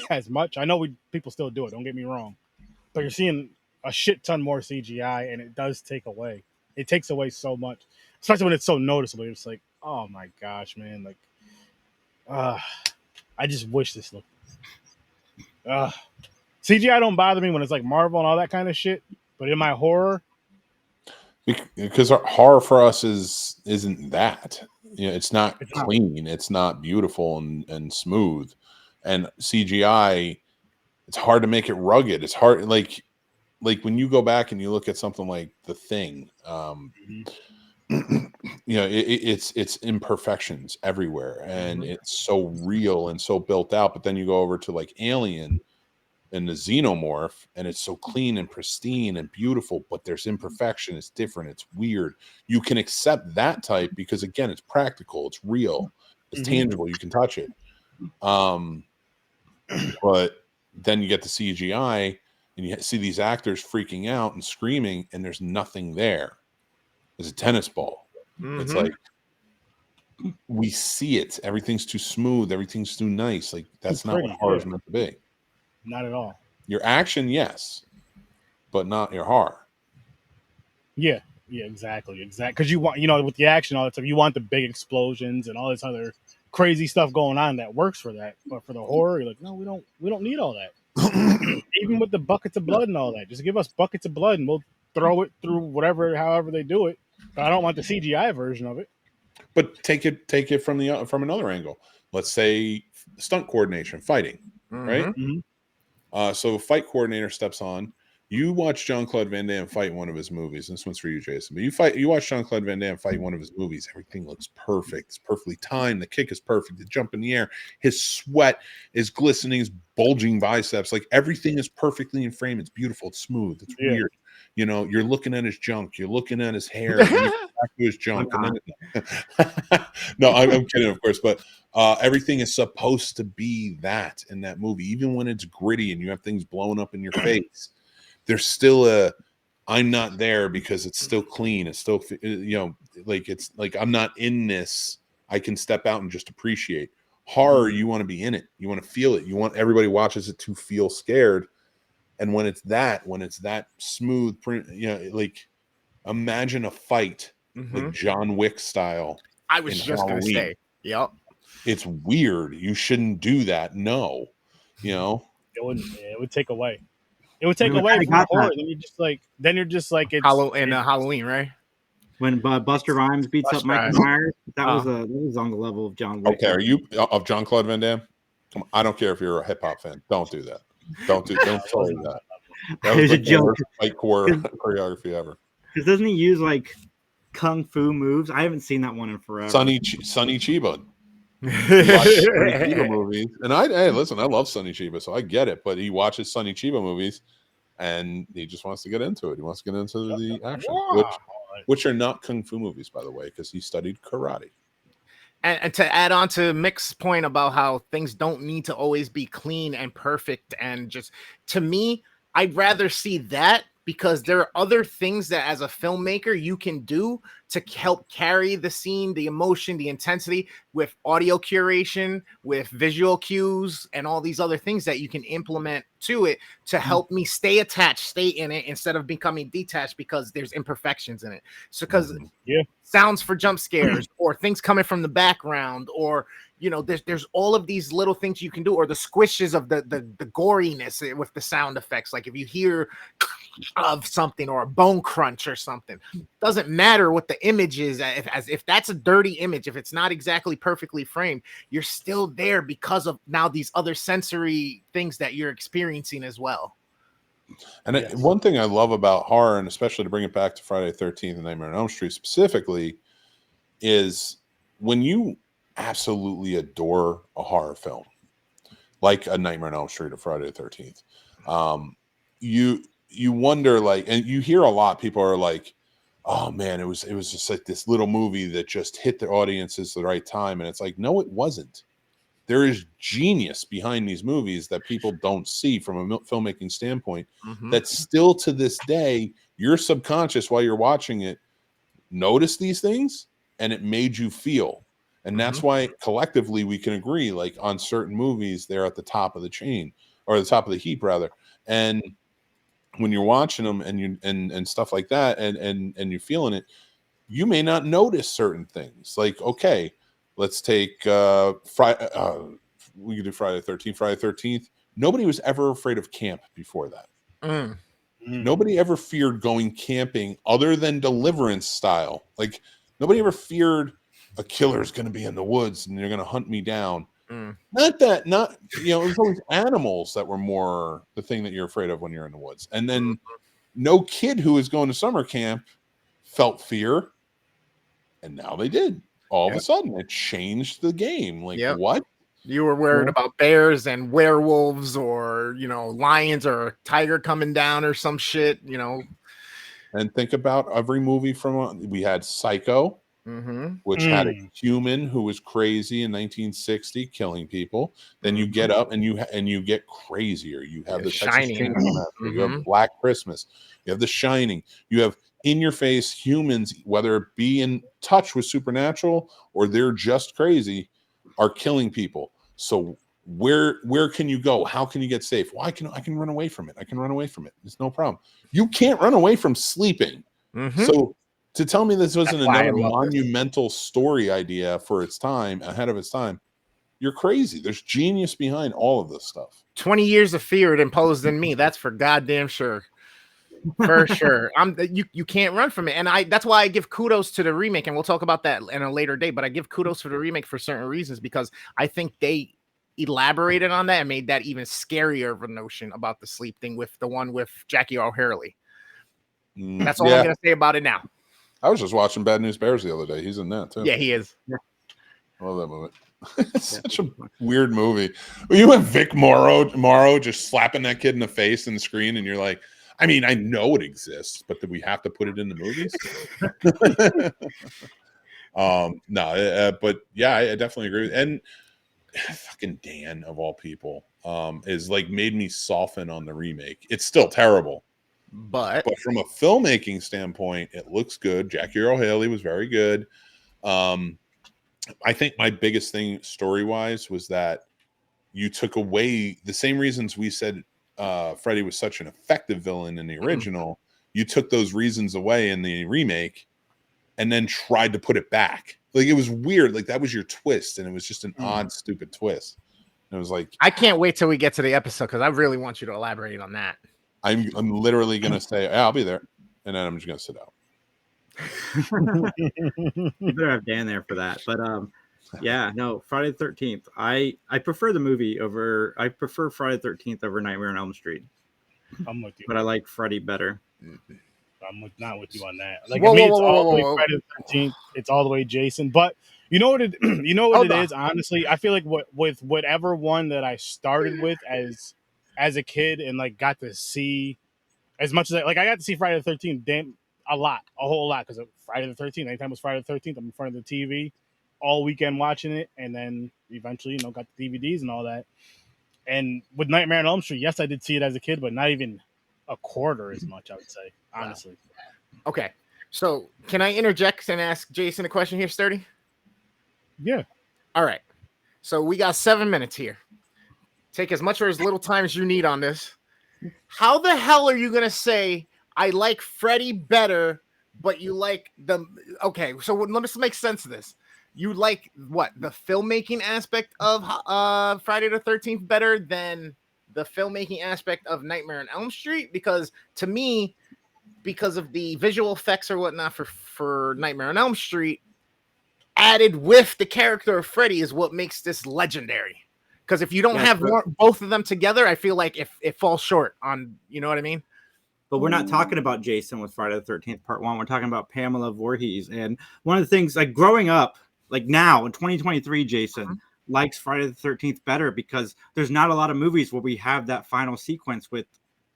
as much. I know people still do it, don't get me wrong, but you're seeing a shit ton more CGI, and it does take away. It takes away so much, especially when it's so noticeable. It's like, oh my gosh, man! Like, uh, I just wish this looked. CGI don't bother me when it's like Marvel and all that kind of shit, but in my horror, because our horror for us isn't that. You know, it's not It's not. clean, it's not beautiful and smooth, and CGI. It's hard to make it rugged. It's hard, like when you go back and you look at something like The Thing. You know, it's imperfections everywhere, and it's so real and so built out. But then you go over to like Alien and the Xenomorph, and it's so clean and pristine and beautiful, but there's imperfection. It's different. It's weird. You can accept that type because again, it's practical. It's real. It's tangible. You can touch it. But then you get the CGI, and you see these actors freaking out and screaming, and there's nothing there. There's a tennis ball. It's like we see it. Everything's too smooth. Everything's too nice. Like that's not what horror is meant to be. Not at all. Your action, yes, but not your horror. Yeah, exactly. Because you want, with the action, all that stuff, you want the big explosions and all this other crazy stuff going on that works for that. But for the horror, you're like, no, we don't need all that. Even with the buckets of blood and all that, just give us buckets of blood and we'll throw it through however they do it. But I don't want the CGI version of it. But take it from another angle. Let's say stunt coordination, fighting, right? So fight coordinator steps on. You watch Jean-Claude Van Damme fight one of his movies. This one's for you, Jason. But you watch Jean-Claude Van Damme fight one of his movies. Everything looks perfect. It's perfectly timed. The kick is perfect. The jump in the air. His sweat is glistening. His bulging biceps. Like everything is perfectly in frame. It's beautiful. It's smooth. It's weird. You know, you're looking at his junk. You're looking at his hair. Back to his junk. And then, no, I'm kidding, of course. But everything is supposed to be that in that movie. Even when it's gritty and you have things blowing up in your face, there's still I'm not there because it's still clean. It's still, like it's like I'm not in this. I can step out and just appreciate. Horror, you want to be in it. You want to feel it. You want everybody watches it to feel scared. And when it's that smooth, like imagine a fight like John Wick style. I was just going to say, yep. It's weird. You shouldn't do that. No, it would take away. It would take away from the horror. Then you're just like it's Halloween, right? When Buster Rhymes beats up Michael Myers, that was on the level of John Wick. Okay, are you of Jean-Claude Van Damme? I don't care if you're a hip hop fan. Don't do that. Don't tell me that. That was the worst fight choreography ever. Because doesn't he use like kung fu moves? I haven't seen that one in forever. Sonny Chiba. Chiba movies, and listen, I love Sonny Chiba, so I get it. But he watches Sonny Chiba movies, and he just wants to get into it. He wants to get into the action, which are not kung fu movies, by the way, because he studied karate. And to add on to Mick's point about how things don't need to always be clean and perfect, and just to me, I'd rather see that because there are other things that as a filmmaker you can do to help carry the scene, the emotion, the intensity with audio curation, with visual cues, and all these other things that you can implement to it to help me stay attached, stay in it instead of becoming detached because there's imperfections in it. So because sounds for jump scares or things coming from the background, or there's all of these little things you can do, or the squishes of the goriness with the sound effects. Like if you hear of something or a bone crunch or something, doesn't matter what the image is. If that's a dirty image, if it's not exactly perfectly framed, you're still there because of now these other sensory things that you're experiencing as well. And one thing I love about horror, and especially to bring it back to Friday the 13th and Nightmare on Elm Street specifically, is when you absolutely adore a horror film like a Nightmare on Elm Street or Friday the 13th, you wonder, like, and you hear a lot, people are like, oh man, it was just like this little movie that just hit the audiences at the right time. And it's like, no, it wasn't. There is genius behind these movies that people don't see from a filmmaking standpoint, that still to this day, your subconscious while you're watching it notice these things and it made you feel. And that's why collectively we can agree, like on certain movies, they're at the top of the chain, or the top of the heap rather. And when you're watching them and stuff like that, and you're feeling it, you may not notice certain things. Like, okay, let's take Friday. We could do Friday the 13th. Friday the 13th. Nobody was ever afraid of camp before that. Mm. Nobody ever feared going camping other than Deliverance style. Like, nobody ever feared a killer's going to be in the woods and they're going to hunt me down. Not it was always animals that were more the thing that you're afraid of when you're in the woods. And then no kid who was going to summer camp felt fear. And now they did. All of a sudden, it changed the game. Like, what? You were worried about bears and werewolves, or lions, or a tiger coming down, or some shit. And think about every movie we had Psycho, which had a human who was crazy in 1960, killing people. Then you get up and you get crazier. You have the Shining. You have Black Christmas. You have The Shining. You have in your face humans, whether it be in touch with supernatural or they're just crazy, are killing people. So where can you go? How can you get safe? Well, I can run away from it. I can run away from it. It's no problem. You can't run away from sleeping. So to tell me this wasn't another monumental story idea for its time, ahead of its time, you're crazy. There's genius behind all of this stuff. 20 years of fear it imposed in me. That's for goddamn sure. For sure. You can't run from it. And that's why I give kudos to the remake, and we'll talk about that in a later day, but I give kudos for the remake for certain reasons, because I think they elaborated on that and made that even scarier of a notion about the sleep thing with the one with Jackie O'Haley. That's all I'm gonna say about it now. I was just watching Bad News Bears the other day. He's in that too. Yeah, he is. I love that movie. It's such a weird movie. You have Vic Morrow just slapping that kid in the face in the screen, and you're like, I mean, I know it exists, but do we have to put it in the movies? But yeah, I definitely agree. And fucking Dan, of all people, is like made me soften on the remake. It's still terrible, but from a filmmaking standpoint, it looks good. Jackie Earle Haley was very good. I think my biggest thing story-wise was that you took away the same reasons we said Freddy was such an effective villain in the original. You took those reasons away in the remake and then tried to put it back. Like, it was weird. Like, that was your twist, and it was just an odd, stupid twist. And it was like, I can't wait till we get to the episode, because I really want you to elaborate on that. I'm literally gonna say, yeah, I'll be there, and then I'm just gonna sit out. You better have Dan there for that. But yeah, no, Friday the 13th. I prefer the movie over. I prefer Friday the 13th over Nightmare on Elm Street. I'm with you, but I like Freddy better. I'm not with you on that. Like, I mean, it's all the way Friday the 13th. It's all the way Jason. But you know what it is. Honestly, I feel like with whatever one that I started with as a kid and like got to see as much as I got to see Friday the 13th a whole lot, because Friday the 13th. Anytime it was Friday the 13th, I'm in front of the TV all weekend watching it, and then eventually got the DVDs and all that. And with Nightmare on Elm Street, yes, I did see it as a kid, but not even a quarter as much, I would say, honestly. Okay, so can I interject and ask Jason a question here, Sturdy? Yeah. All right. So we got 7 minutes here. Take as much or as little time as you need on this. How the hell are you going to say, I like Freddy better, but you like the... Okay, so let's make sense of this. You like what? The filmmaking aspect of Friday the 13th better than the filmmaking aspect of Nightmare on Elm Street? Because to me, because of the visual effects or whatnot for Nightmare on Elm Street, added with the character of Freddy is what makes this legendary. Because if you don't have both of them together, I feel like it falls short on, you know what I mean? But we're not talking about Jason with Friday the 13th Part 1. We're talking about Pamela Voorhees. And one of the things, like growing up, like now in 2023, Jason likes Friday the 13th better because there's not a lot of movies where we have that final sequence with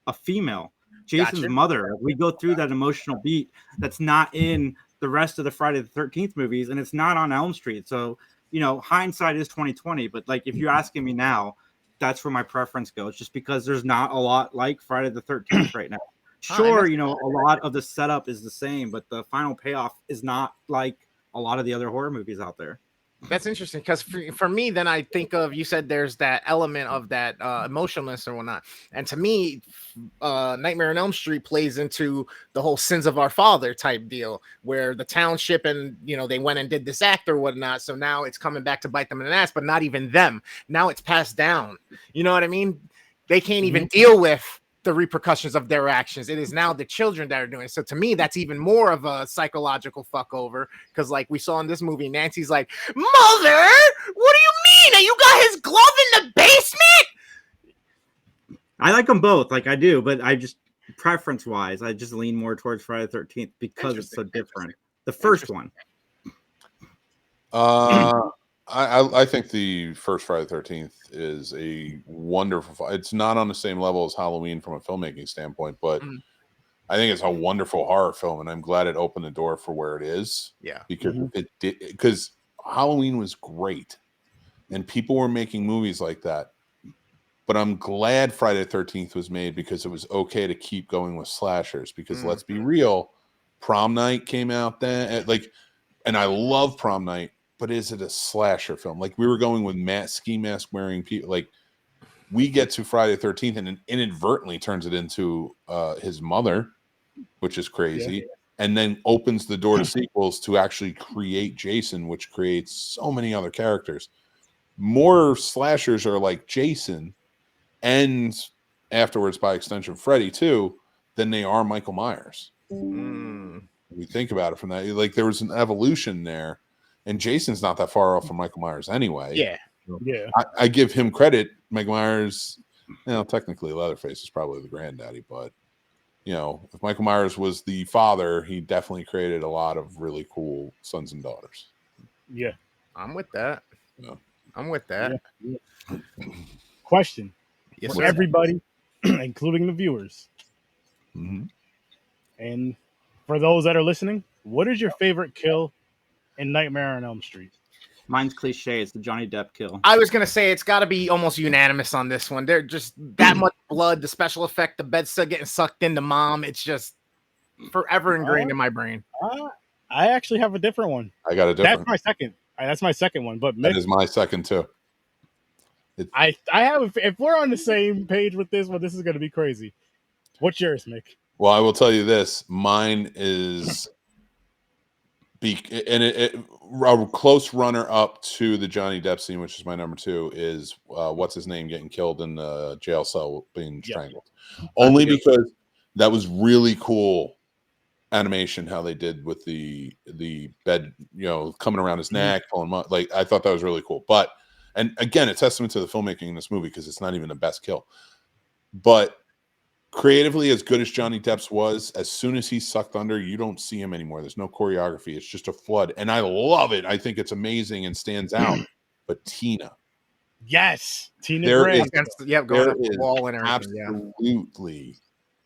a female. Jason's mother. We go through that emotional beat that's not in the rest of the Friday the 13th movies, and it's not on Elm Street. So, hindsight is 2020. But like, if you're asking me now, that's where my preference goes, just because there's not a lot like Friday the 13th right now. Sure, a lot of the setup is the same, but the final payoff is not like a lot of the other horror movies out there. That's interesting because for me, then I think of, you said there's that element of that emotionalness or whatnot, and to me, Nightmare on Elm Street plays into the whole sins of our father type deal, where the township and they went and did this act or whatnot, so now it's coming back to bite them in the ass, but not even them. Now it's passed down. You know what I mean? They can't even deal with the repercussions of their actions. It is now the children that are doing it. So to me, that's even more of a psychological fuck over, because like we saw in this movie, Nancy's like, "Mother, what do you mean? You got his glove in the basement?" I like them both, like I do, but I just preference wise, I just lean more towards Friday the 13th because it's so different. The first one. I think the first Friday the 13th is a wonderful. It's not on the same level as Halloween from a filmmaking standpoint, but I think it's a wonderful horror film, and I'm glad it opened the door for where it is. Yeah, because it did. Because Halloween was great, and people were making movies like that. But I'm glad Friday the 13th was made because it was okay to keep going with slashers. Because let's be real, Prom Night came out then, and I love Prom Night. But is it a slasher film? Like, we were going with ski mask wearing people. Like, we get to Friday the 13th and it inadvertently turns it into his mother, which is crazy, and then opens the door to sequels to actually create Jason, which creates so many other characters. More slashers are like Jason, and afterwards, by extension, Freddy too, than they are Michael Myers. We think about it from that. Like, there was an evolution there. And Jason's not that far off from Michael Myers anyway. Yeah. I give him credit. Michael Myers, technically Leatherface is probably the granddaddy, but if Michael Myers was the father, he definitely created a lot of really cool sons and daughters. Yeah, I'm with that. Yeah. I'm with that. Yeah. Question for everybody, including the viewers, and for those that are listening, what is your favorite kill in Nightmare on Elm Street? Mine's cliche. It's the Johnny Depp kill. I was gonna say it's got to be almost unanimous on this one. They're just that much blood, the special effect, the bed still getting sucked into mom. It's just forever ingrained in my brain. I actually have a different one. I got a different. That's my second. That's my second one. But Mick, that is my second too. I have. If we're on the same page with this one, this is gonna be crazy. What's yours, Mick? Well, I will tell you this. Mine is a close runner up to the Johnny Depp scene, which is my number 2, is what's his name getting killed in the jail cell being strangled. Only because that was really cool animation how they did with the bed, coming around his neck, pulling him up. Like, I thought that was really cool. But, and again, a testament to the filmmaking in this movie, because it's not even the best kill. But creatively, as good as Johnny Depp's was, as soon as he's sucked under, you don't see him anymore. There's no choreography. It's just a flood. And I love it. I think it's amazing and stands out. But Tina. Yes. Tina there Gray. is, going up the wall and everything. Absolutely.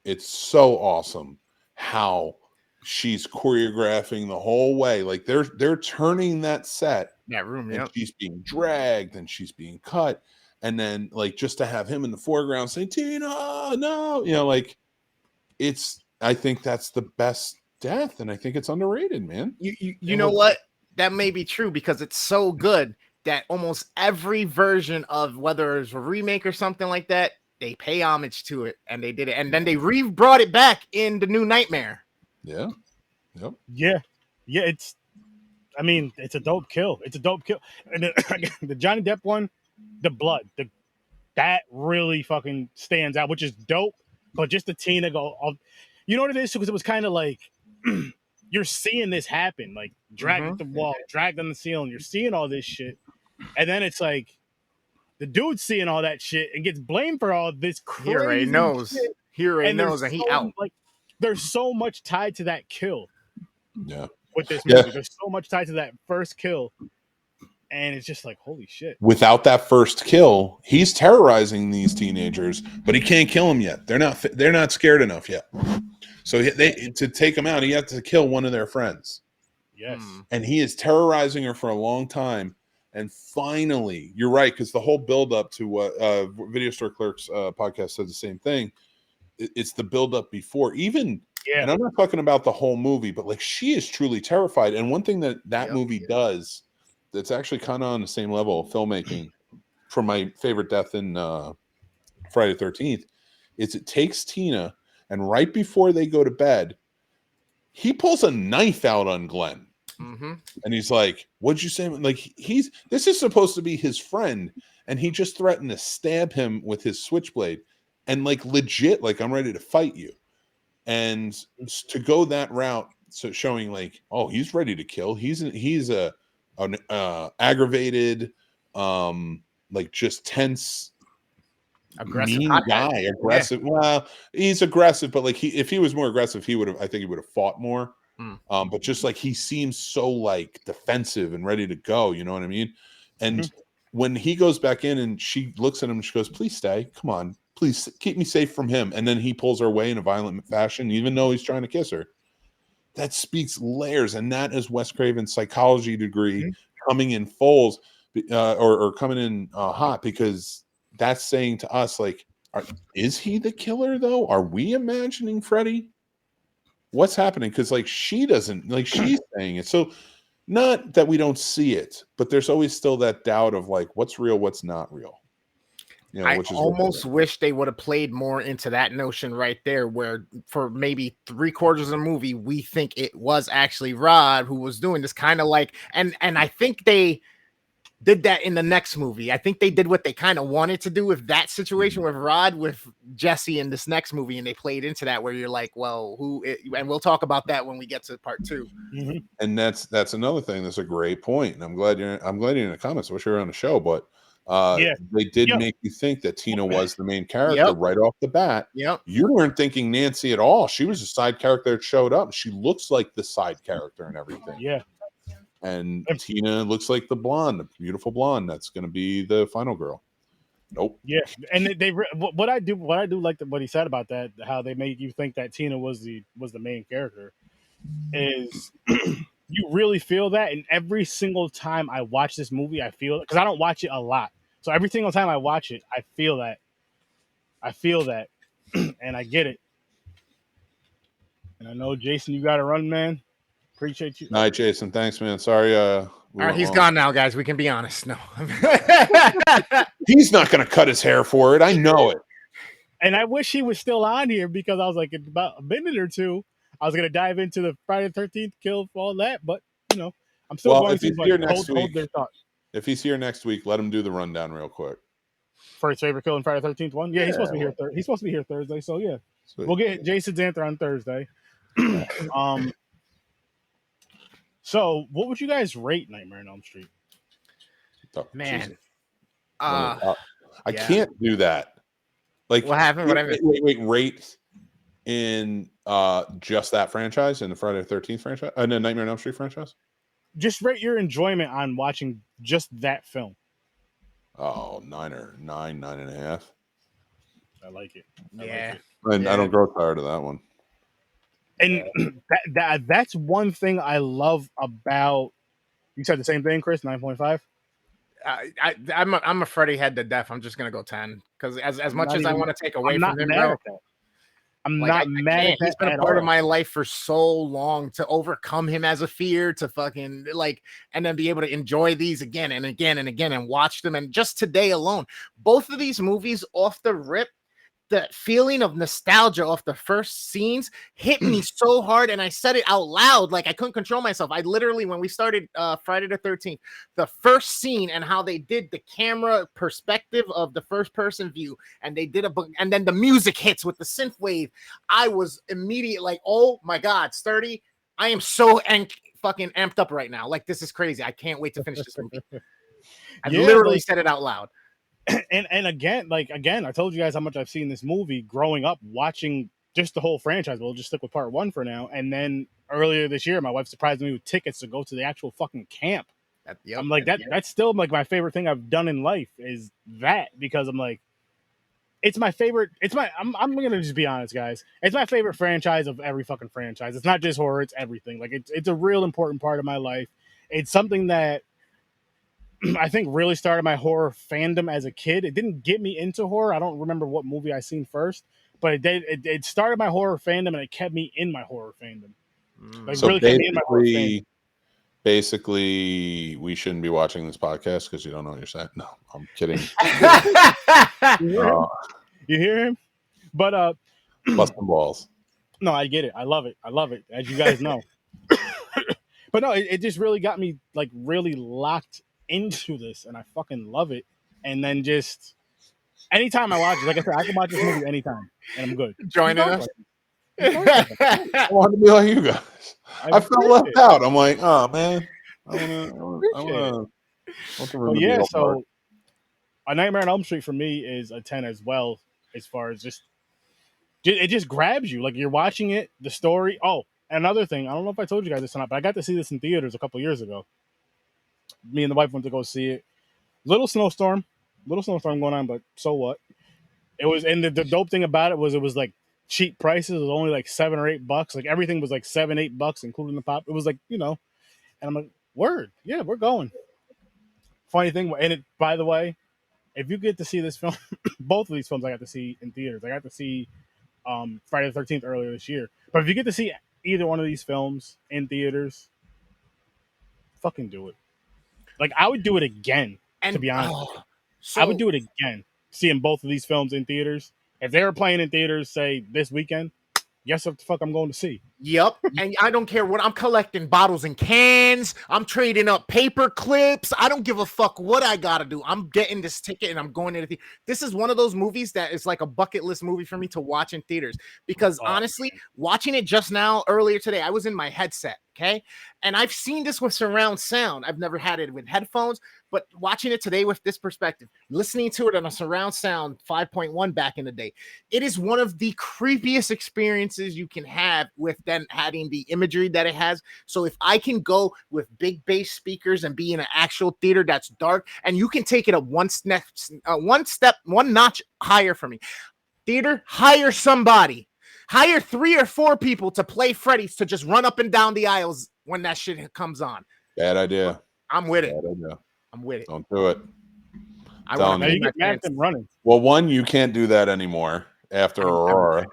It's so awesome how she's choreographing the whole way. Like, they're turning that set. That room, and she's being dragged and she's being cut. And then, like, just to have him in the foreground saying, "Tina, no," I think that's the best death, and I think it's underrated, man. You know what? That may be true, because it's so good that almost every version of, whether it's a remake or something like that, they pay homage to it, and they did it, and then they brought it back in the new Nightmare. Yeah. Yep. Yeah. It's a dope kill. It's a dope kill, and the Johnny Depp one. The blood, that really fucking stands out, which is dope. But just the Tina go, you know what it is? Because it was kind of like you're seeing this happen, like dragged at the wall, dragged on the ceiling. You're seeing all this shit, and then it's like the dude's seeing all that shit and gets blamed for all this crazy. He already knows. Shit. He already knows, and he out. Like, there's so much tied to that kill. Yeah. With this movie, there's so much tied to that first kill. And it's just like, holy shit. Without that first kill, he's terrorizing these teenagers, but he can't kill them yet. They're not scared enough yet. So to take them out, he has to kill one of their friends. Yes. And he is terrorizing her for a long time. And finally, you're right, because the whole buildup to what Video Store Clerks podcast said the same thing. It's the buildup before. Even, and I'm not talking about the whole movie, but like, she is truly terrified. And one thing that movie does that's actually kind of on the same level of filmmaking from my favorite death in Friday the 13th is it takes Tina and right before they go to bed, he pulls a knife out on Glenn. Mm-hmm. And he's like, what'd you say? Like, this is supposed to be his friend. And he just threatened to stab him with his switchblade. And like, legit, like, I'm ready to fight you. And to go that route, so showing like, oh, he's ready to kill. He's an aggravated, like just tense, Aggressive mean hothead. guy, aggressive. Yeah. Well, he's aggressive, but like if he was more aggressive, I think he would have fought more. But just like he seems so like defensive and ready to go, you know what I mean? And when he goes back in and she looks at him and she goes, please stay, come on, please keep me safe from him. And then he pulls her away in a violent fashion, even though he's trying to kiss her. That speaks layers, and that is Wes Craven's psychology degree coming in fulls, or coming in hot, because that's saying to us, like, is he the killer though? Are we imagining Freddy? What's happening? Because like she doesn't, like, she's saying it. So not that we don't see it, but there's always still that doubt of like what's real, what's not real. You know, I which is almost wish they would have played more into that notion right there, where for maybe 3/4 of the movie, we think it was actually Rod who was doing this, kind of like, and I think they did that in the next movie. I think they did what they kind of wanted to do with that situation with Rod, with Jesse in this next movie, and they played into that where you're like, well, and we'll talk about that when we get to part 2. And that's another thing. That's a great point, and I'm glad you're in the comments. I wish you were on the show, but they did make you think that Tina was the main character right off the bat. You weren't thinking Nancy at all. She was a side character that showed up. She looks like the side character and everything. And Tina looks like the blonde, the beautiful blonde that's going to be the final girl. Nope. Yeah, and what I do like what he said about that, how they make you think that Tina was the main character, is you really feel that, and every single time I watch this movie, I feel it, because I don't watch it a lot. So every single time I watch it, I feel that, and I get it. And I know, Jason, you got to run, man. Appreciate you. All right, Jason. Thanks, man. Sorry. All right, he's gone now, guys. We can be honest. No, he's not going to cut his hair for it. I know it. And I wish he was still on here, because I was like, in about a minute or two, I was going to dive into the Friday the 13th kill, all that. But you know, I'm still going to hold their thought. If he's here next week, let him do the rundown real quick. For his favorite kill in Friday the 13th one? Yeah, he's supposed to be here. He's supposed to be here Thursday. So yeah, sweet. We'll get Jason's answer on Thursday. So what would you guys rate Nightmare on Elm Street? Oh, man, I can't do that. Like, what happened? Wait, rate in just that franchise, in the Friday the 13th franchise, and the Nightmare on Elm Street franchise? Just rate your enjoyment on watching just that film. Oh, 9.5. I like it. I don't grow tired of that one. And that's one thing I love about. You said the same thing, Chris. 9.5. I'm a Freddy head to death. I'm just gonna go 10, because as much as I want to take away from him, bro, I'm not mad at that. He's been a part of my life for so long, to overcome him as a fear, to fucking like, and then be able to enjoy these again and again and again and watch them. And just today alone, both of these movies off the rip, the feeling of nostalgia off the first scenes hit me so hard, and I said it out loud, like I couldn't control myself. I literally, when we started Friday the 13th, the first scene and how they did the camera perspective of the first person view, and they did and then the music hits with the synth wave, I was immediate like, oh my God, Sturdy, I am so fucking amped up right now. Like, this is crazy. I can't wait to finish this movie. I literally said it out loud. And again, I told you guys how much I've seen this movie growing up, watching just the whole franchise. We'll just stick with part 1 for now. And then earlier this year, my wife surprised me with tickets to go to the actual fucking camp. I'm like, that's still like my favorite thing I've done in life, is that, because I'm like, it's my favorite. I'm gonna just be honest, guys. It's my favorite franchise of every fucking franchise. It's not just horror, it's everything. Like, it's a real important part of my life. It's something that I think really started my horror fandom as a kid. It didn't get me into horror. I don't remember what movie I seen first, but it started my horror fandom, and it kept me in my horror fandom. Like, so really kept me in my horror fandom. basically we shouldn't be watching this podcast because you don't know what you're saying. No, I'm kidding. You hear him? But Busting balls. no, I get it. I love it. I love it, as you guys know. But no, it just really got me like really locked into this, and I fucking love it. And then just anytime I watch it, like I said, I can watch this movie anytime, and I'm good. Joining us. I want to be like you guys. I felt left out. I'm like, oh man, I want But yeah, so A Nightmare on Elm Street for me is a 10 as well, as far as just it just grabs you. Like you're watching it, the story. Oh, another thing, I don't know if I told you guys this or not, but I got to see this in theaters a couple years ago. Me and the wife went to go see it. Little snowstorm going on, but so what? It was, and the dope thing about it was like cheap prices. It was only like $7 or $8. Like everything was like $7-8, including the pop. It was like, and I'm like, word, yeah, we're going. Funny thing, and it, by the way, if you get to see this film, both of these films I got to see in theaters. I got to see Friday the 13th earlier this year. But if you get to see either one of these films in theaters, fucking do it. Like I would do it again, to be honest. I would do it again, seeing both of these films in theaters. If they were playing in theaters, say this weekend, guess what the fuck I'm going to see? Yep. And I don't care what I'm collecting, bottles and cans. I'm trading up paper clips. I don't give a fuck what I gotta do. I'm getting this ticket and I'm going to the theater. This is one of those movies that is like a bucket list movie for me to watch in theaters. Because honestly, watching it just now earlier today, I was in my headset. Okay. And I've seen this with surround sound. I've never had it with headphones, but watching it today with this perspective, listening to it on a surround sound 5.1 back in the day, it is one of the creepiest experiences you can have with then having the imagery that it has. So if I can go with big bass speakers and be in an actual theater that's dark, and you can take it up one notch higher for me. Theater, hire somebody. Hire 3 or 4 people to play Freddy's to just run up and down the aisles when that shit comes on. Bad idea. I'm with it. Idea. I'm with it. Don't do it. I want to get mad at them running. Well, one, you can't do that anymore after Aurora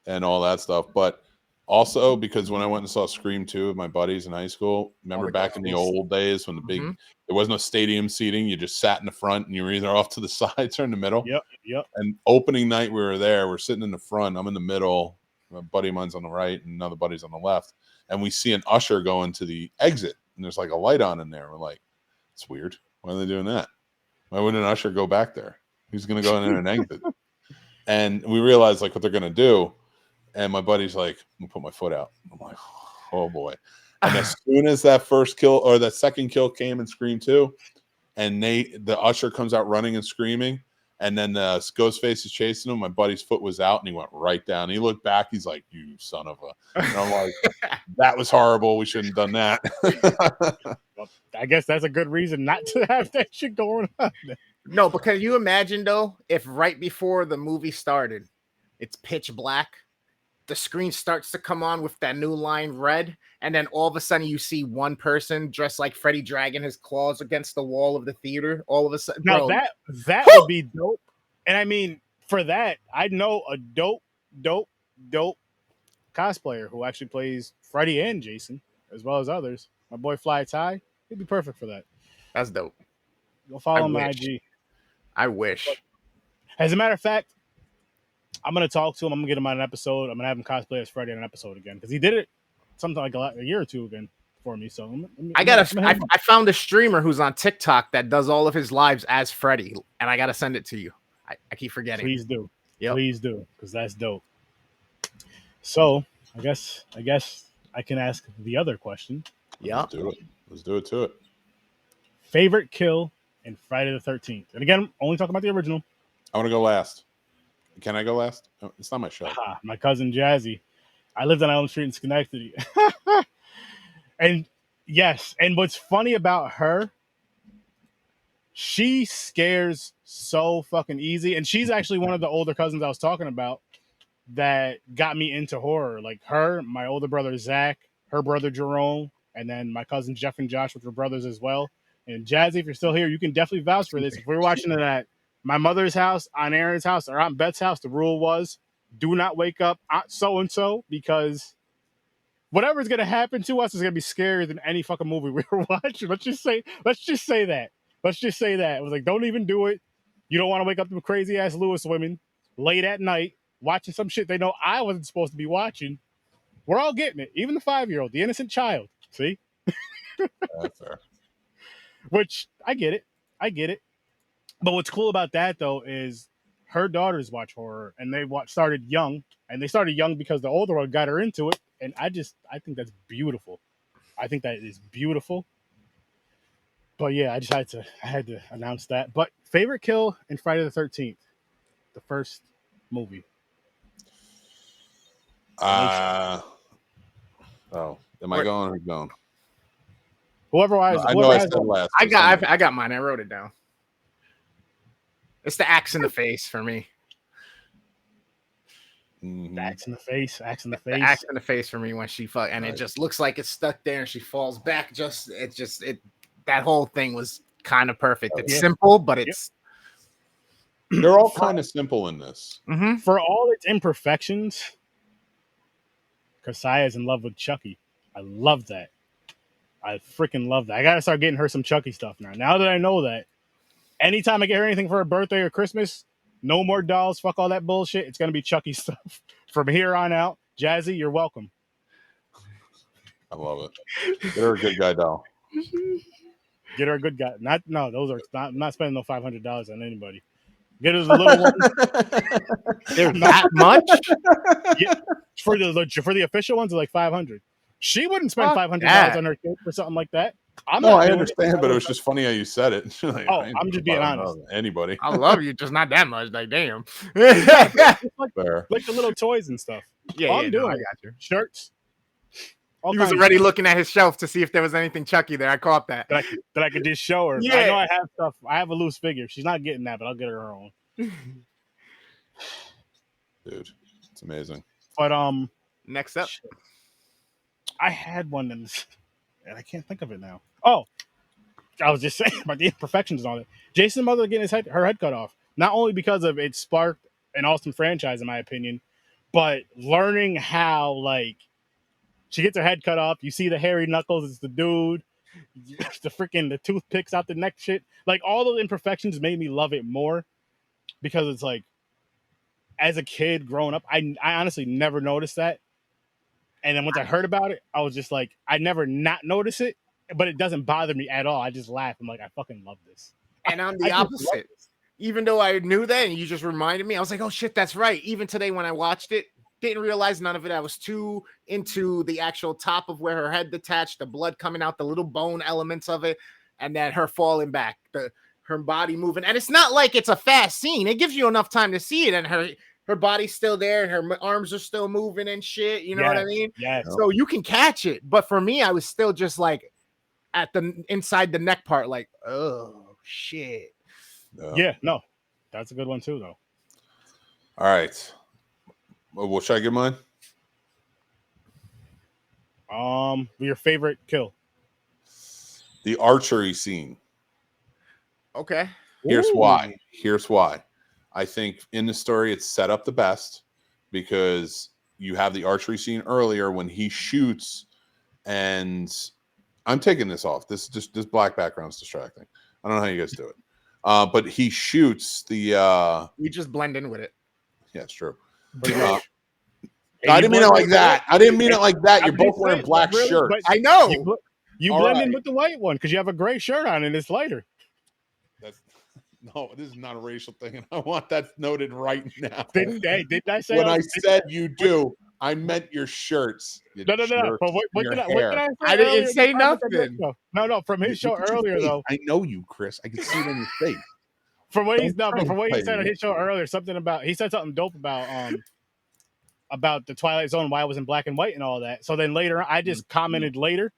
and all that stuff. But also because when I went and saw Scream 2 with my buddies in high school, remember back in the old days when there was no stadium seating, you just sat in the front and you were either off to the sides or in the middle. Yep. And opening night we were there, we're sitting in the front, I'm in the middle, my buddy of mine's on the right and another buddy's on the left, and we see an usher go into the exit and there's like a light on in there. We're like, it's weird. Why are they doing that? Why wouldn't an usher go back there? He's gonna go in there and exit. And we realized like what they're gonna do. And my buddy's like, I'm gonna put my foot out. I'm like, oh boy. And as soon as that first kill or that second kill came in Scream 2, and the usher comes out running and screaming, and then the Ghostface is chasing him, my buddy's foot was out and he went right down. He looked back, he's like, you son of a. And I'm like, that was horrible. We shouldn't have done that. Well, I guess that's a good reason not to have that shit going on. No, but can you imagine though, if right before the movie started, it's pitch black, the screen starts to come on with that new line red, and then all of a sudden you see one person dressed like Freddy dragging his claws against the wall of the theater. All of a sudden, now bro, that would be dope. And I mean, for that, I know a dope cosplayer who actually plays Freddy and Jason, as well as others. My boy Fly Ty, he'd be perfect for that. That's dope. Go follow him on IG. I wish. But, as a matter of fact, I'm gonna talk to him. I'm gonna get him on an episode. I'm gonna have him cosplay as Freddy on an episode again because he did it something like a year or two again for me. So I found a streamer who's on TikTok that does all of his lives as Freddy, and I gotta send it to you. I keep forgetting. Please do. Yep. Please do, because that's dope. So I guess I can ask the other question. Yeah. Let's do it to it. Favorite kill in Friday the 13th. And again, only talking about the original. I want to go last. Can I go last? No, it's not my show. My cousin Jazzy. I lived on Elm Street in Schenectady. And yes, and what's funny about her, she scares so fucking easy. And she's actually one of the older cousins I was talking about that got me into horror. Like her, my older brother Zach, her brother Jerome, and then my cousin Jeff and Josh, which were brothers as well. And Jazzy, if you're still here, you can definitely vouch for this. If we were watching it at my mother's house, on Aaron's house, or Aunt Beth's house, the rule was do not wake up Aunt so-and-so because whatever's gonna happen to us is gonna be scarier than any fucking movie we were watching. Let's just say that. It was like, don't even do it. You don't want to wake up them crazy ass Lewis women late at night watching some shit they know I wasn't supposed to be watching. We're all getting it, even the 5-year-old, the innocent child. See, That's fair. which I get it. But what's cool about that though is her daughters watch horror, and they started young because the older one got her into it, and I think that's beautiful. I think that is beautiful. But yeah, I had to announce that. But favorite kill in Friday the 13th, the first movie. Am I going or going? Whoever I know I said last. I got mine. I wrote it down. It's the axe in the face for me. The axe in the face. The axe in the face for me when she fuck, and it just looks like it's stuck there, and she falls back. That whole thing was kind of perfect. It's simple, but it's they're all kind of simple in this. For all its imperfections. Kasaya's in love with Chucky. I love that. I freaking love that. I gotta start getting her some Chucky stuff now. Now that I know that, anytime I get her anything for her birthday or Christmas, no more dolls. Fuck all that bullshit. It's gonna be Chucky stuff from here on out. Jazzy, you're welcome. I love it. Get her a good guy doll. Get her a good guy. I'm not spending no $500 on anybody. Get her the little one. There's that much? Yeah. For the official ones, are like $500. She wouldn't spend $500 on her kid for something like that. I understand, but it was just funny how you said it. Like, I'm just being honest. Anybody. I love you, just not that much. Like, damn. like Fair. the little toys and stuff. Yeah, I'm doing I got you. Shirts. He was already looking at his shelf to see if there was anything Chucky there. I caught that. That I could just show her. Yeah. I know I have stuff. I have a loose figure. She's not getting that, but I'll get her own. Dude, it's amazing. But next up, I had one and I can't think of it now. Oh, I was just saying about the imperfections on it. Jason's mother getting her head cut off, not only because of it sparked an awesome franchise in my opinion, but learning how like she gets her head cut off. You see the hairy knuckles. It's the dude. The toothpicks out the neck shit. Like all those imperfections made me love it more because it's like, as a kid growing up, I honestly never noticed that. And then once I heard about it, I was just like, I never not notice it, but it doesn't bother me at all. I just laugh. I'm like, I fucking love this. And I'm the opposite. Even though I knew that and you just reminded me, I was like, oh shit, that's right. Even today when I watched it, didn't realize none of it. I was too into the actual top of where her head detached, the blood coming out, the little bone elements of it, and then her falling back, her body moving. And it's not like it's a fast scene. It gives you enough time to see it, and her body's still there, and her arms are still moving and shit. You know what I mean? Yeah. So you can catch it. But for me, I was still just like at the inside the neck part, like, oh shit. Yeah, no, that's a good one too, though. All right. Well, should I give mine? Your favorite kill? The archery scene. Okay. Here's why. I think in the story it's set up the best because you have the archery scene earlier when he shoots, and I'm taking this off. This black background's distracting. I don't know how you guys do it. But he shoots the we just blend in with it. Yeah, it's true. I didn't mean it like that. You're both wearing black shirts. I know. You blend in with the white one because you have a gray shirt on and it's lighter. No, this is not a racial thing, and I want that noted right now. Did I say when I said you do? I meant your shirts. No. But what did I say? I didn't say nothing. No. From his show earlier, though. I know you, Chris. I can see it on your face. From what he said on his show earlier, he said something dope about the Twilight Zone, why it was in black and white and all that. So then later, I just commented later,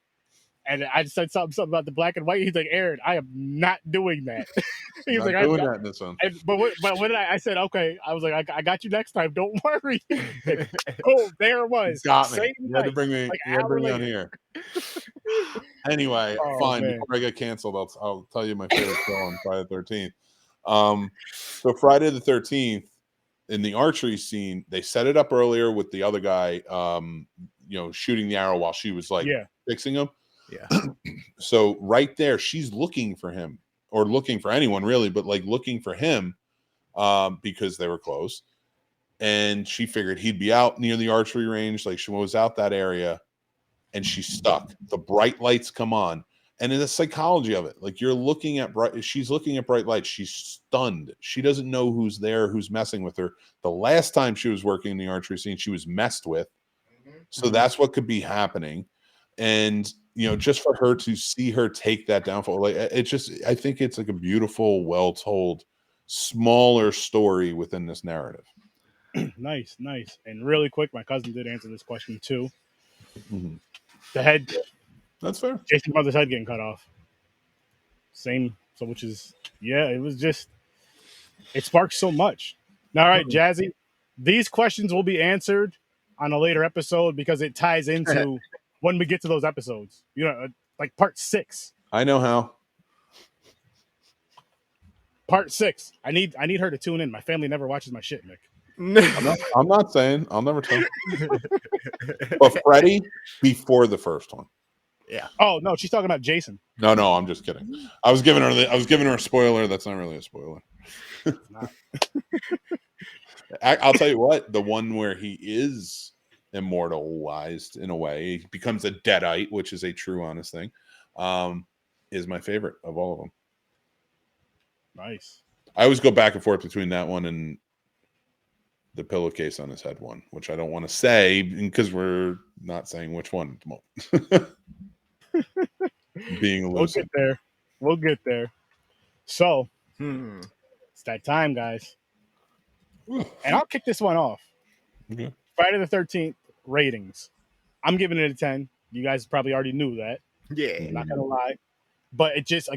and I just said something about the black and white. He's like, Aaron, I am not doing that. He's not like, doing that in this one. But what did I said, okay. I was like, I got you next time. Don't worry. Oh, there it was. You got me. You had to bring me, on here. Anyway, fine. Man. Before I get canceled, I'll tell you my favorite show on Friday the 13th. So Friday the 13th, in the archery scene, they set it up earlier with the other guy. shooting the arrow while she was like fixing him. Yeah. So right there, she's looking for him, or looking for anyone really, but like looking for him because they were close. And she figured he'd be out near the archery range. Like she was out that area and she's stuck. The bright lights come on. And in the psychology of it, like she's looking at bright lights. She's stunned. She doesn't know who's there, who's messing with her. The last time she was working in the archery scene, she was messed with. So that's what could be happening. And, just for her to see her take that downfall, like I think it's like a beautiful, well told, smaller story within this narrative. Nice. And really quick, my cousin did answer this question too. Mm-hmm. The head. That's fair. Jason Mother's head getting cut off. Same. So, which is, it was just, it sparks so much. Now, all right, Jazzy, these questions will be answered on a later episode because it ties into when we get to those episodes. Like part 6. I know how. Part 6. I need her to tune in. My family never watches my shit, Nick. I'm not saying. I'll never tell. But Freddy before the first one. Yeah. Oh no, she's talking about Jason. No, I'm just kidding. I was giving her a spoiler. That's not really a spoiler. I'll tell you what. The one where he is immortalized in a way, he becomes a deadite, which is a true, honest thing, is my favorite of all of them. Nice. I always go back and forth between that one and the pillowcase on his head one, which I don't want to say because we're not saying which one at the moment. Being elusive. We'll get there. So it's that time, guys. And I'll kick this one off. Okay. Friday the 13th ratings. I'm giving it a 10. You guys probably already knew that. Yeah. I'm not gonna lie. But it just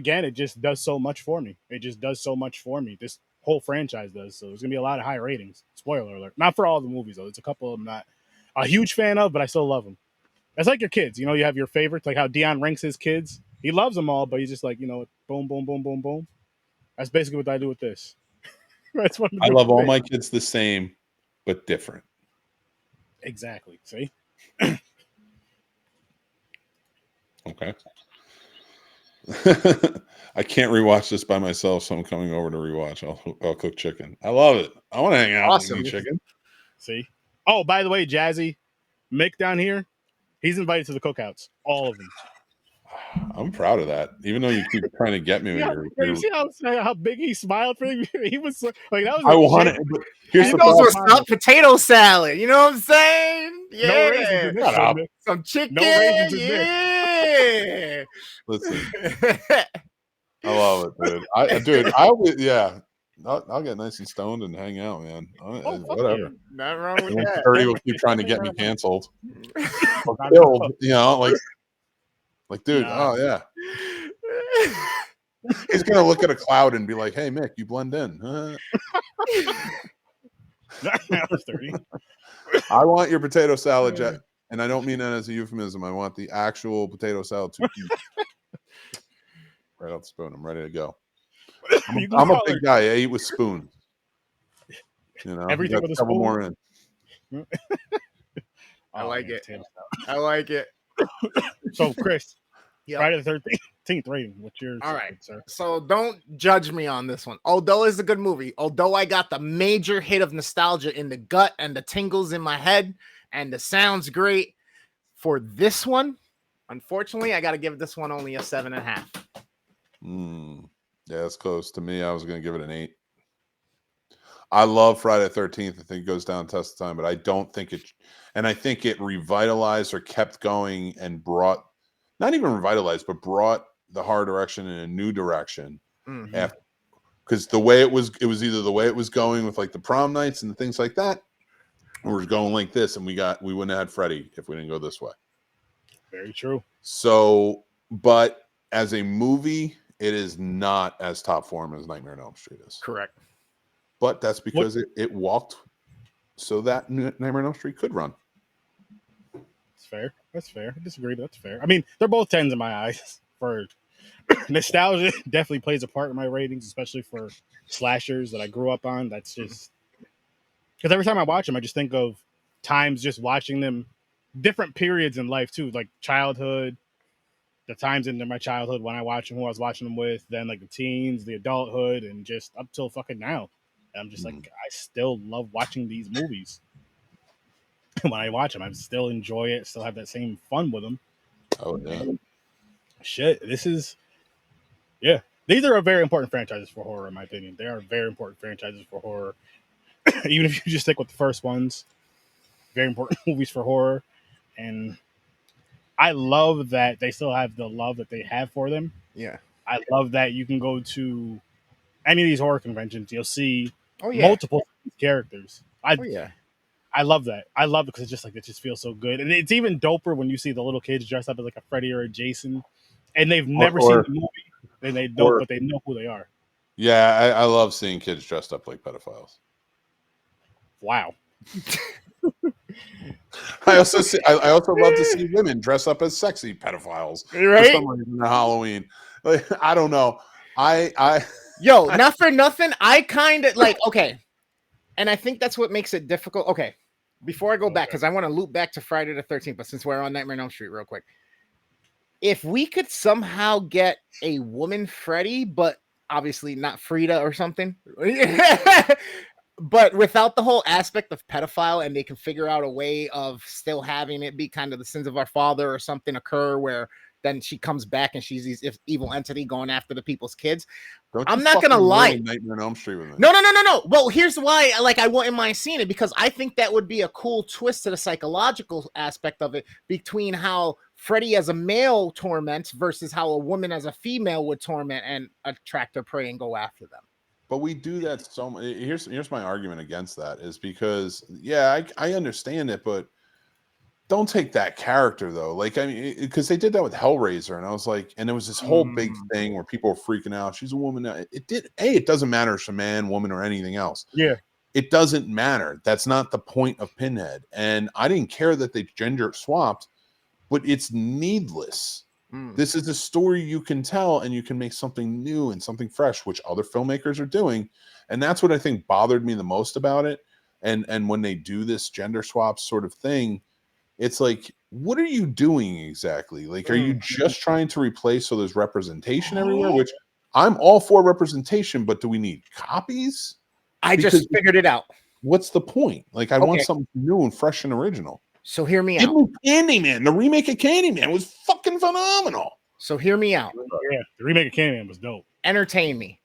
does so much for me. It just does so much for me. This whole franchise does. So there's gonna be a lot of high ratings. Spoiler alert. Not for all the movies though. There's a couple I'm not a huge fan of, but I still love them. It's like your kids. You have your favorites, like how Dion ranks his kids. He loves them all, but he's just like, boom, boom, boom, boom, boom. That's basically what I do with this. That's what I love all my kids the same, but different. Exactly. See? Okay. I can't rewatch this by myself, so I'm coming over to rewatch. I'll cook chicken. I love it. I want to hang out and eat chicken. See? Oh, by the way, Jazzy, Mick down here, he's invited to the cookouts. All of them. I'm proud of that. Even though you keep trying to get me. You see how big he smiled for me? He was like, that was. I want it. Here's the those were potato salad. You know what I'm saying? Yeah. No some chicken. No raisins yeah. Listen. I love it, dude. I'll get nice and stoned and hang out, man. Whatever. Yeah. Not wrong with that. 30 will keep trying to get me canceled. Or killed, like, dude, oh yeah. He's gonna look at a cloud and be like, "Hey, Mick, you blend in." That was 30. I want your potato salad, Jack, and I don't mean that as a euphemism. I want the actual potato salad to eat. Right out the spoon. I'm ready to go. I'm a big guy. I eat with spoons. Everything with a spoon. More in. I like it. I like it. So, Chris, Friday the 13th rating. What's yours? All right, sir. So don't judge me on this one. Although it's a good movie, although I got the major hit of nostalgia in the gut and the tingles in my head, and the sound's great for this one. Unfortunately, I got to give this one only a 7.5. Yeah, that's close to me. I was going to give it an 8. I love Friday the 13th. I think it goes down test of time, but I don't think it. And I think it revitalized or kept going and brought, not even revitalized, but brought the horror direction in a new direction. After, because the way it was either the way it was going with like the prom nights and things like that, or it was going like this, and we wouldn't have had Freddy if we didn't go this way. Very true. So, but as a movie, it is not as top form as Nightmare on Elm Street is. Correct. But that's because it walked so that Nightmare on Elm Street could run. That's fair. I disagree, but that's fair. I mean, they're both 10s in my eyes. For nostalgia, definitely plays a part in my ratings, especially for slashers that I grew up on. That's just because every time I watch them, I just think of times just watching them different periods in life too, like childhood, the times in my childhood when I watched them, who I was watching them with, then like the teens, the adulthood, and just up till fucking now. And I'm just like, I still love watching these movies. When I watch them, I still enjoy it, still have that same fun with them. Oh yeah. And shit, this is, yeah. These are a very important franchises for horror, in my opinion. They are very important franchises for horror. Even if you just stick with the first ones, very important movies for horror. And I love that they still have the love that they have for them. Yeah. I love that you can go to any of these horror conventions, you'll see Oh yeah. multiple characters. Oh yeah. I love that. I love it because it's just like it just feels so good, and it's even doper when you see the little kids dressed up as like a Freddy or a Jason, and they've never seen the movie. Then they know, but they know who they are. Yeah, I love seeing kids dressed up like pedophiles. Wow. I also love to see women dress up as sexy pedophiles Right? for some reason on Halloween. Like, I don't know. Yo, not for nothing. I kind of like, okay. And I think that's what makes it difficult. Okay. Before I go back, because I want to loop back to Friday the 13th, but since we're on Nightmare on Elm Street real quick. If we could somehow get a woman Freddy, but obviously not Frida or something, but without the whole aspect of pedophile, and they can figure out a way of still having it be kind of the sins of our father or something occur where then she comes back and she's this evil entity going after the people's kids. I'm not gonna lie. Nightmare on Elm Street with me. No. Well, here's why. Like, I wouldn't mind seeing it because I think that would be a cool twist to the psychological aspect of it between how Freddy as a male torments versus how a woman as a female would torment and attract their prey and go after them. But we do that so much. Here's my argument against that is because I understand it, but don't take that character though. Like, I mean, because they did that with Hellraiser, and I was like, and there was this whole big thing where people were freaking out. She's a woman. It doesn't matter if she's a man, woman, or anything else. Yeah, it doesn't matter. That's not the point of Pinhead. And I didn't care that they gender swapped, but it's needless. This is a story you can tell, and you can make something new and something fresh, which other filmmakers are doing. And that's what I think bothered me the most about it. And when they do this gender swap sort of thing, it's like, what are you doing exactly? Like, are you just trying to replace so there's representation everywhere? Which I'm all for representation, but do we need copies? I just figured it out. What's the point? Like, I want something new and fresh and original. So hear me Give out. me Candyman. The remake of Candyman was fucking phenomenal. So hear me out. Yeah, the remake of Candyman was dope. Entertain me.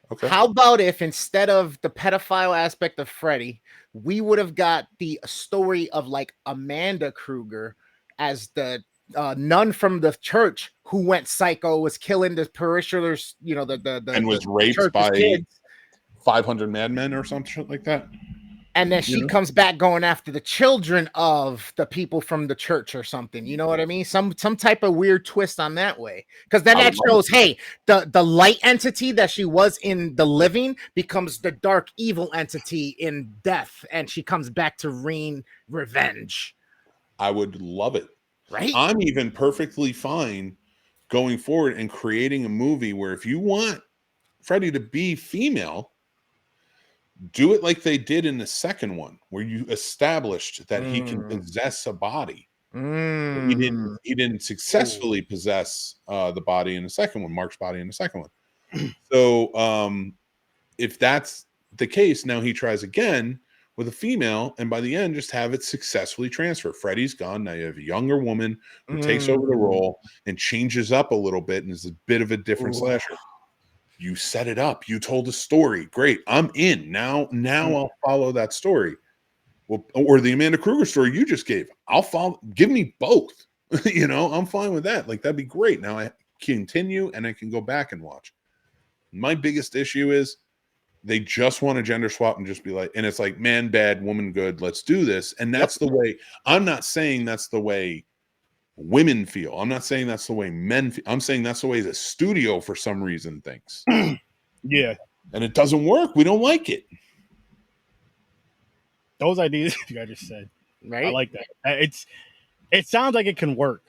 Okay. How about if instead of the pedophile aspect of Freddy, we would have got the story of like Amanda Kruger as the nun from the church who went psycho, was killing the parishioners, you know, and was raped by kids. 500 madmen or something like that. And then she comes back going after the children of the people from the church or something. You know what I mean? Some type of weird twist on that way. Because then that shows, hey, the light entity that she was in the living becomes the dark evil entity in death. And she comes back to wreak revenge. I would love it. Right? I'm even perfectly fine going forward and creating a movie where if you want Freddy to be female, do it like they did in the second one, where you established that he can possess a body. He didn't successfully possess the body in the second one, Mark's body in the second one. So if that's the case, now he tries again with a female, and by the end, just have it successfully transfer. Freddy's gone. Now you have a younger woman who takes over the role and changes up a little bit and is a bit of a different slasher. You set it up. You told a story. Great. I'm in. Now I'll follow that story. Well, or the Amanda Kruger story you just gave. I'll follow. Give me both. I'm fine with that. Like, that'd be great. Now I continue and I can go back and watch. My biggest issue is they just want to gender swap and just be like, and it's like, man bad, woman good. Let's do this. And that's the way. I'm not saying that's the way women feel. I'm not saying that's the way men feel. I'm saying that's the way the studio for some reason thinks. Yeah. And it doesn't work. We don't like it. Those ideas you guys just said. Right. I like that. It sounds like it can work.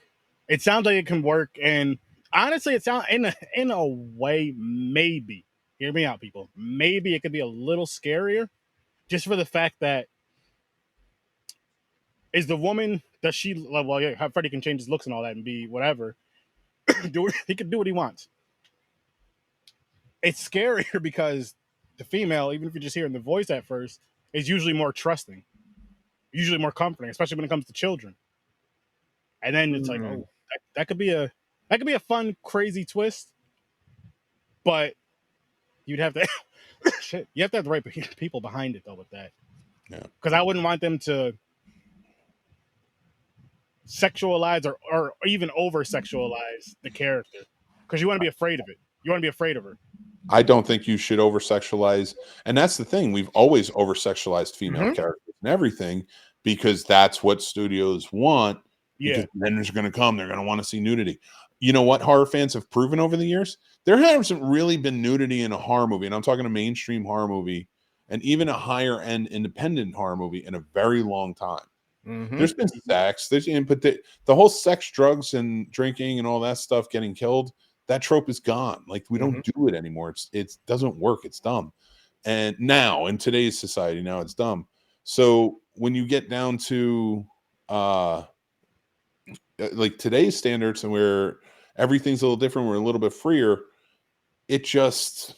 It sounds like it can work. And honestly, it sounds in a way, maybe. Hear me out, people. Maybe it could be a little scarier just for the fact that is the woman does she? Well, yeah, how Freddy can change his looks and all that and be whatever. He can do what he wants. It's scarier because the female, even if you're just hearing the voice at first, is usually more trusting, usually more comforting, especially when it comes to children. And then it's like, oh, that could be a fun, crazy twist, but you'd have to shit. You have to have the right people behind it though with that. Yeah. Because I wouldn't want them to sexualize or even over sexualize the character. Because you want to be afraid of it. You want to be afraid of her. I don't think you should over sexualize, and that's the thing. We've always over sexualized female characters and everything because that's what studios want. Yeah. Because then there's going to come, they're going to want to see nudity. You know what horror fans have proven over the years? There hasn't really been nudity in a horror movie, and I'm talking a mainstream horror movie and even a higher end independent horror movie in a very long time. There's been sex, but the whole sex, drugs, and drinking and all that stuff getting killed, that trope is gone. Like we don't do it anymore. It doesn't work. It's dumb. And now in today's society, now it's dumb. So when you get down to like today's standards and where everything's a little different, we're a little bit freer. It just,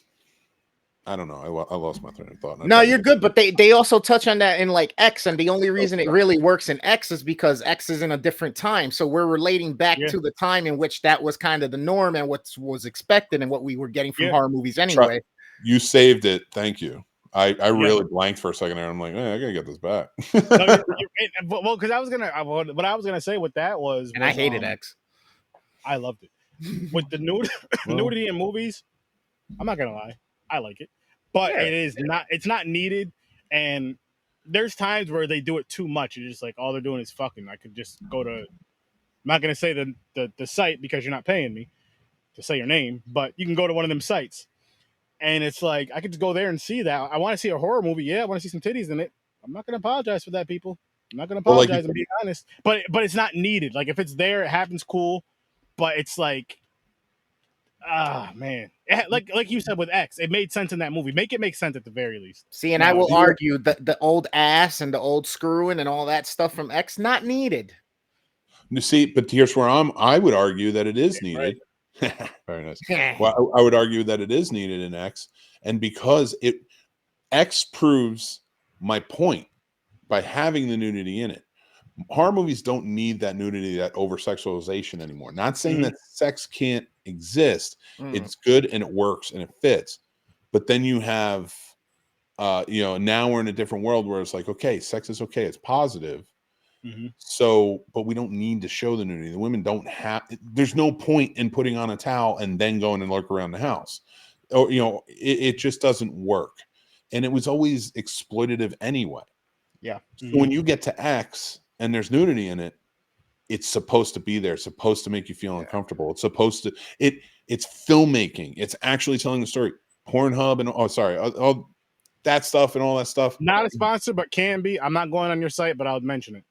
I don't know. I lost my train of thought. No, you're good. But they also touch on that in like X. And the only reason it really works in X is because X is in a different time. So we're relating back to the time in which that was kind of the norm and what was expected and what we were getting from horror movies anyway. You saved it. Thank you. I really blanked for a second there. I'm like, I gotta get this back. Well, because what I was gonna say with that was, and I hated X. I loved it. With the nudity in movies, I'm not gonna lie, I like it, but it's not needed. And there's times where they do it too much. It's just like all they're doing is fucking. I could just go to. I'm not gonna say the site because you're not paying me to say your name, but you can go to one of them sites. And it's like, I could just go there and see that. I want to see a horror movie. Yeah, I want to see some titties in it. I'm not going to apologize for that, people. I'm not going to apologize and be honest. But it's not needed. Like, if it's there, it happens, cool. But it's like, man. Like you said with X, it made sense in that movie. Make it make sense at the very least. See, and I will argue that the old ass and the old screwing and all that stuff from X, not needed. You see, but here's where I would argue that it is needed. Right. Very nice. Well, I would argue that it is needed in X, and because X proves my point by having the nudity in it. Horror movies don't need that nudity, that over sexualization anymore. Not saying that sex can't exist. It's good and it works and it fits. But then you have, now we're in a different world where it's like, okay, sex is okay, it's positive. So, but we don't need to show the nudity. The women don't have. There's no point in putting on a towel and then going and lurk around the house, or it just doesn't work. And it was always exploitative anyway. Yeah. So when you get to X and there's nudity in it, it's supposed to be there. It's supposed to make you feel uncomfortable. It's supposed to. It's filmmaking. It's actually telling the story. Pornhub and all that stuff and all that stuff. Not a sponsor, but can be. I'm not going on your site, but I'll mention it.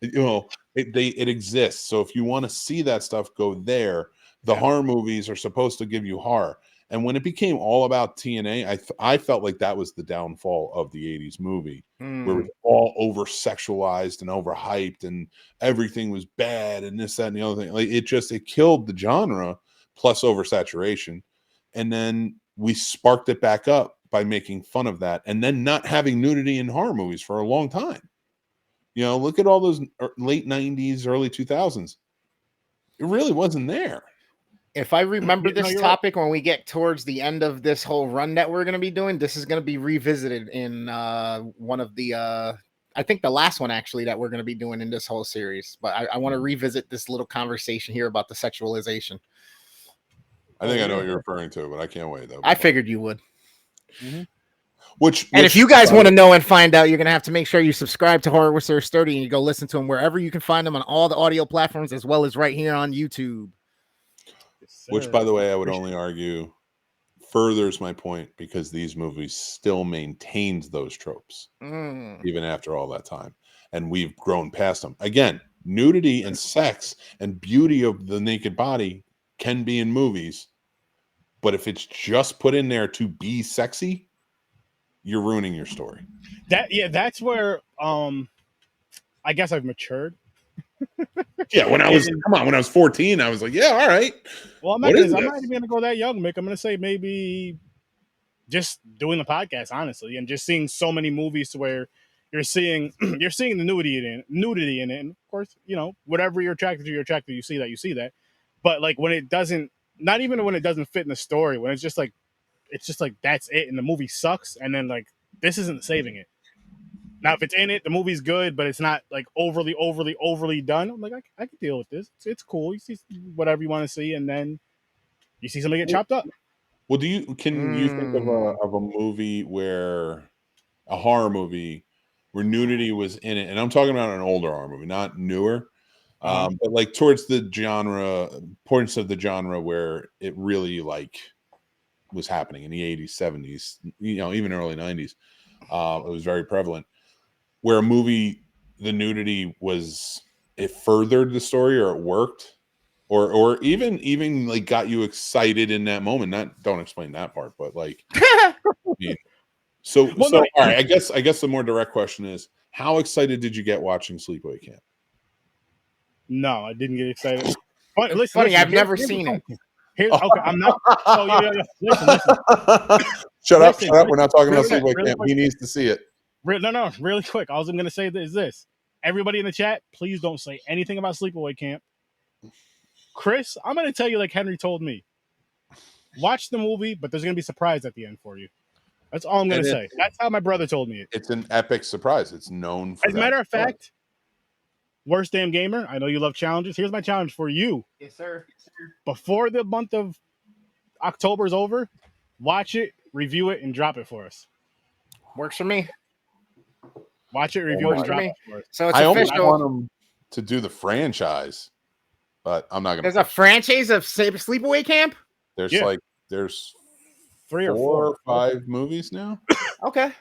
It exists. So if you want to see that stuff, go there. The horror movies are supposed to give you horror. And when it became all about TNA, I felt like that was the downfall of the 80s movie, where it was all over sexualized and overhyped and everything was bad and this, that, and the other thing. Like it killed the genre plus oversaturation. And then we sparked it back up by making fun of that and then not having nudity in horror movies for a long time. Look at all those late 90s, early 2000s. It really wasn't there. If I remember this topic when we get towards the end of this whole run that we're going to be doing, this is going to be revisited in one of the, I think the last one actually that we're going to be doing in this whole series. But I want to revisit this little conversation here about the sexualization. I think I know what you're referring to, but I can't wait though. I figured you would. Which if you guys want to know and find out, you're going to have to make sure you subscribe to Horror with Sir Sturdy and you go listen to them wherever you can find them on all the audio platforms, as well as right here on YouTube. Which, by the way, I would only argue furthers my point because these movies still maintained those tropes even after all that time. And we've grown past them. Again, nudity and sex and beauty of the naked body can be in movies. But if it's just put in there to be sexy, you're ruining your story. That's where I guess I've matured Yeah, when I was 14, I was like, yeah, all right. Well, I'm not even gonna go that young, Mick. I'm gonna say maybe just doing the podcast, honestly, and just seeing so many movies to where you're seeing the nudity in it, and of course, whatever you're attracted to, you see that. But like when it doesn't, not even when it doesn't fit in the story, when it's just like that's it, and the movie sucks, and then like this isn't saving it. Now, if it's in it, the movie's good, but it's not like overly done. I'm like, I can deal with this. It's cool. You see whatever you want to see, and then you see somebody get chopped up. Well, can you think of a movie where a horror movie where nudity was in it? And I'm talking about an older horror movie, not newer, but like towards the points of the genre where it really like was happening in the 80s, 70s, even early 90s. It was very prevalent. Where a movie, the nudity it furthered the story, or it worked, or even like got you excited in that moment. Don't explain that part, but like, I mean, all right. I guess the more direct question is, how excited did you get watching Sleepaway Camp? No, I didn't get excited. But listen, I've never seen it. Okay, I'm not. Oh yeah. Listen. Shut up. We're not talking about Sleepaway Camp. He needs to see it. No, really quick. All I'm going to say is this. Everybody in the chat, please don't say anything about Sleepaway Camp. Chris, I'm going to tell you like Henry told me. Watch the movie, but there's going to be a surprise at the end for you. That's all I'm going to say. That's how my brother told me it. It's an epic surprise. It's known for As a matter of fact, Worst Damn Gamer, I know you love challenges. Here's my challenge for you. Yes, sir. Before the month of October is over, watch it, review it, and drop it for us. Works for me. Watch it, review it, and drop it for us. So it's I official. almost want them to do the franchise, but I'm not going to. There's a franchise of Sleepaway Camp? There's 3 or 4 or 5 movies now. Okay.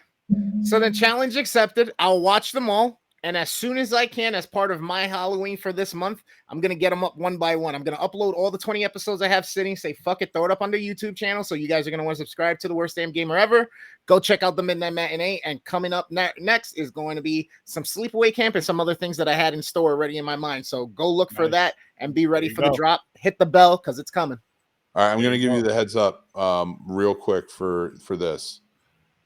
So the challenge accepted. I'll watch them all. And as soon as I can, as part of my Halloween for this month, I'm going to get them up one by one. I'm going to upload all the 20 episodes I have sitting, say, fuck it, throw it up on the YouTube channel. So you guys are going to want to subscribe to the Worst Damn Gamer Ever. Go check out the Midnight Matinee. And coming up next is going to be some Sleepaway Camp and some other things that I had in store already in my mind. So go look for that and be ready for the drop. Hit the bell because it's coming. All right, I'm going to give you the heads up real quick for this.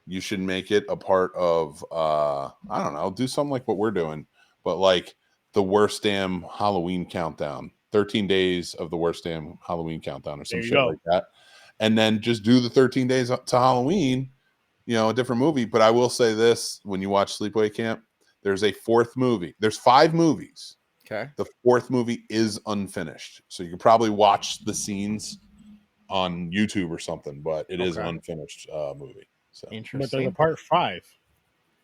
You should make it a part of, I don't know, do something like what we're doing, but like the Worst Damn Halloween Countdown, 13 days of the Worst Damn Halloween Countdown or some shit like that. And then just do the 13 days up to Halloween, a different movie. But I will say this, when you watch Sleepaway Camp, there's a 4th movie. There's 5 movies. Okay. The 4th movie is unfinished. So you can probably watch the scenes on YouTube or something, but it is an unfinished movie. So. Interesting. But there's a part 5.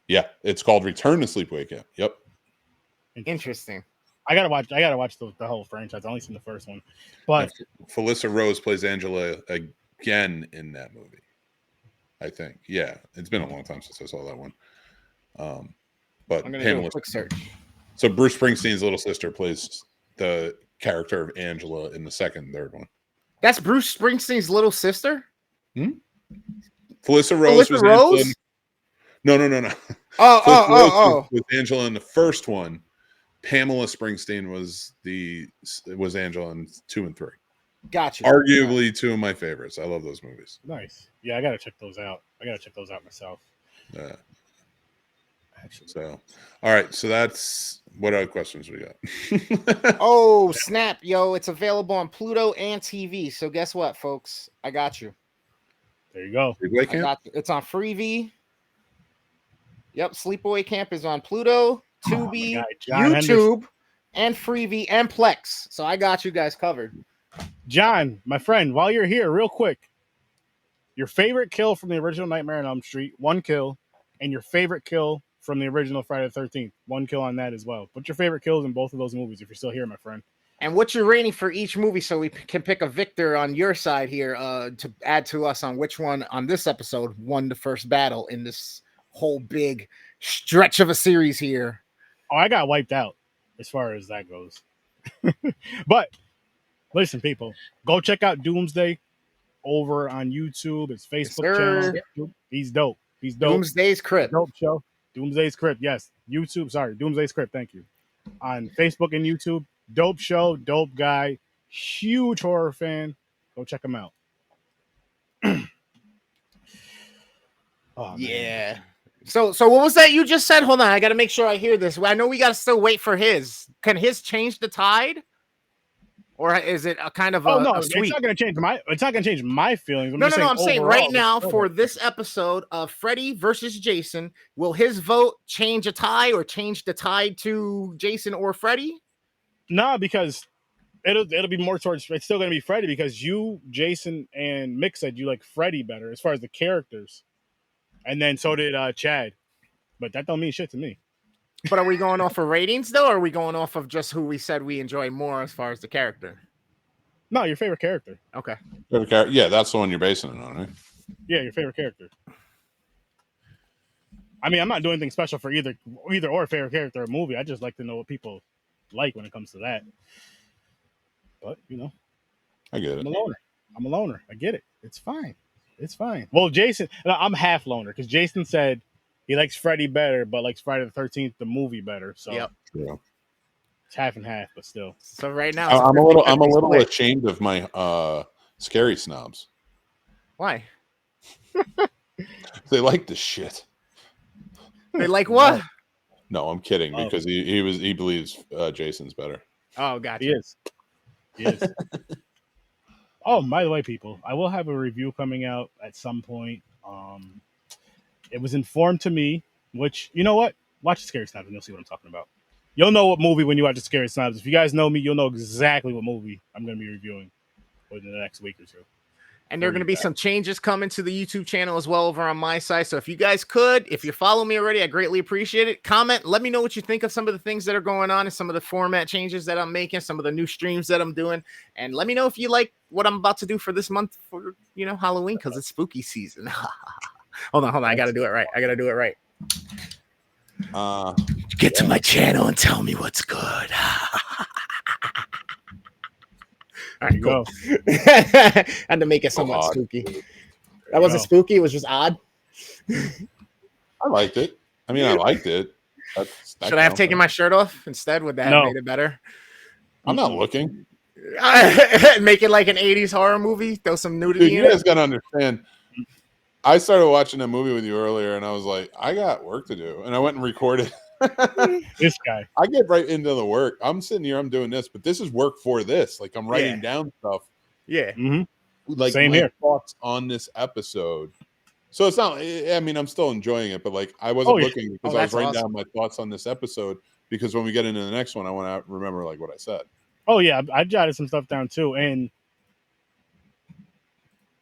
Yeah, it's called Return to Sleepaway Camp. Yep. Interesting. I gotta watch the whole franchise. I've only seen the first one. But Felissa Rose plays Angela again in that movie. I think. Yeah, it's been a long time since I saw that one. But I'm gonna do a quick search. So Bruce Springsteen's little sister plays the character of Angela in the third one. That's Bruce Springsteen's little sister? Felissa Rose was Angela. No. Oh. With Angela in the first one. Pamela Springsteen was Angela in 2 and 3. Gotcha. Arguably 2 of my favorites. I love those movies. Nice. Yeah, I gotta check those out. Myself. Yeah. Actually. So, all right. So that's what other questions we got. Oh, snap, yo! It's available on Pluto and TV. So guess what, folks? I got you. There you go. It's on Freevee. Yep, Sleepaway Camp is on Pluto, Tubi, YouTube, and Freevee and Plex. So I got you guys covered. John, my friend, while you're here, real quick, your favorite kill from the original Nightmare on Elm Street, 1 kill, and your favorite kill from the original Friday the 13th, 1 kill on that as well. What's your favorite kills in both of those movies, if you're still here, my friend? And what's your rating for each movie so we can pick a victor on your side here to add to us on which one on this episode won the first battle in this whole big stretch of a series here? Oh, I got wiped out as far as that goes. But listen, people, go check out Doomsday over on YouTube. His Facebook channel. He's dope. Doomsday's Crypt. Dope show. Doomsday's Crypt. Yes. YouTube. Sorry. Doomsday's Crypt. Thank you. on Facebook and YouTube. Dope show, dope guy, huge horror fan. Go check him out. Oh, Yeah. So what was that you just said? Hold on, I got to make sure I hear this. I know we got to still wait for his. Can his change the tide, or is it a kind of Oh no, a it's sweep? not gonna change my. It's not gonna change my feelings. No, I'm saying right overall, now it's for still- this episode of Freddy versus Jason, will his vote change a tie or change the tide to Jason or Freddy? No, because it'll be more towards. It's still gonna be Freddy because you, Jason, and Mick said you like Freddy better as far as the characters, and then so did Chad. But that don't mean shit to me. But are we going off of ratings though, or are we going off of just who we said we enjoy more as far as the character? No, your favorite character. Okay. Yeah, that's the one you're basing it on, right? Yeah, your favorite character. I mean, I'm not doing anything special for either or favorite character or movie. I just like to know what people like when it comes to that. But you know, I get I'm it. a loner. I'm a loner. I get it. It's fine. It's fine. Well, Jason, no, I'm half loner because Jason said he likes Freddy better, but likes Friday the 13th the movie better. So Yep. Yeah. it's half and half, but still. So right now, it's I'm a little 50-50 split. ashamed of my scary snobs. Why? They like this shit. They like what? No, I'm kidding Oh. because he believes Jason's better. Oh, gotcha. He is. He is. Oh, by the way, people, I will have a review coming out at some point. It was informed to me, which, you know what? Watch the Scary Snobs and you'll see what I'm talking about. You'll know what movie when you watch the Scary Snobs. If you guys know me, you'll know exactly what movie I'm going to be reviewing within the next week or two. And there are going to be some changes coming to the YouTube channel as well over on my side. So if you guys could, if you follow me already, I greatly appreciate it. Comment, let me know what you think of some of the things that are going on and some of the format changes that I'm making, some of the new streams that I'm doing. And let me know if you like what I'm about to do for this month for, Halloween, because it's spooky season. Hold on. I got to do it right. Get to my channel and tell me what's good. All right, Go. Had to make it somewhat odd. spooky. That wasn't Go. spooky. It was just odd. I liked it. I mean, I liked it. That Should I have counts, taken right? my shirt off instead? Would that have No. made it better? I'm not looking. Make it like an 80s horror movie. Throw some Dude, nudity you in guys it. got to understand. I started watching a movie with you earlier, and I was like, I got work to do. And I went and recorded. This guy. I get right into the work. I'm sitting here, I'm doing this, but this is work for this. Like, I'm writing down stuff. Yeah. Mm-hmm. Like, Same my here. thoughts on this episode. So it's not, I mean, I'm still enjoying it, but like, I wasn't Oh, yeah. looking because Oh, I was that's writing awesome. down my thoughts on this episode because when we get into the next one, I want to remember like what I said. Oh, yeah. I jotted some stuff down too. And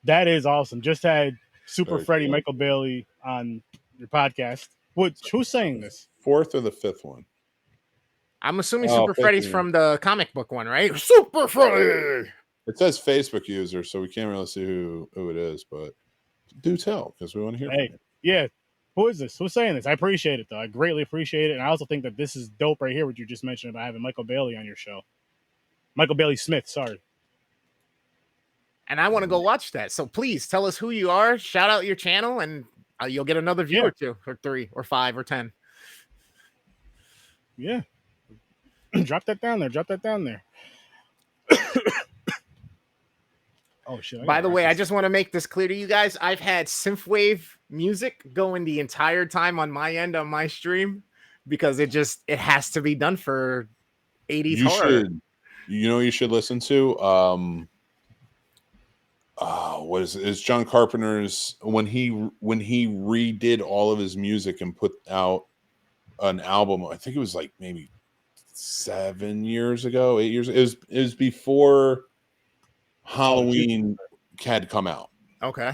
that is awesome. Just had Super Very Freddy, cool. Michael Bailey on your podcast. Who's saying this? Fourth or the fifth one? I'm assuming Oh, Super Freddy's 15. from the comic book one, right? Super Freddy. It says Facebook user, so we can't really see who it is, but do tell because we want to hear Hey, from you. yeah. Who is this? Who's saying this? I appreciate it, though. I greatly appreciate it. And I also think that this is dope right here, what you just mentioned about having Michael Bailey on your show. Michael Bailey Smith, sorry. And I want to go watch that. So please tell us who you are. Shout out your channel, and you'll get another view Yeah. or 2 or 3 or 5 or 10. Yeah. Drop that down there. Oh, shit. By the way, I just want to make this clear to you guys. I've had synthwave music going the entire time on my end on my stream because it has to be done for 80s You horror. should, you should listen to. What is it? It's John Carpenter's when he redid all of his music and put out an album. I think it was like maybe 7 years ago, 8 years. It was before Halloween had come out. Okay.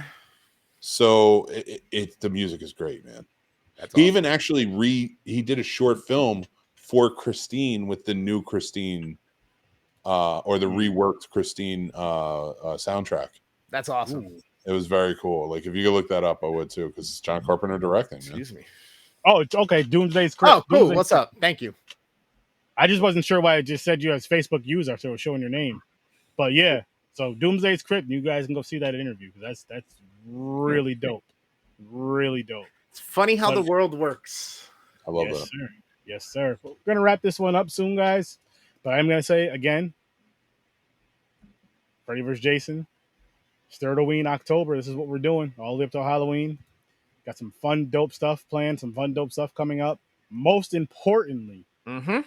So the music is great, man. That's He awesome. even actually he did a short film for Christine with the new Christine or the reworked Christine soundtrack. That's awesome. Ooh. It was very cool. Like if you could look that up, I would too, because it's John Carpenter directing. Man. Excuse me. Oh, it's okay. Doomsday's Crypt. Oh, cool. Doomsday's What's Crypt. up? Thank you. I just wasn't sure why I just said you as Facebook user, so it was showing your name. But yeah, so Doomsday's Crypt. You guys can go see that interview because that's really dope. Really dope. It's funny how But- the world works. I love Yes, that. sir. Yes, sir. We're gonna wrap this one up soon, guys. But I'm gonna say again, Freddy vs. Jason, Sturdoween October. This is what we're doing all the way up till Halloween. Got some fun, dope stuff planned. Some fun, dope stuff coming up. Most importantly, Mm-hmm.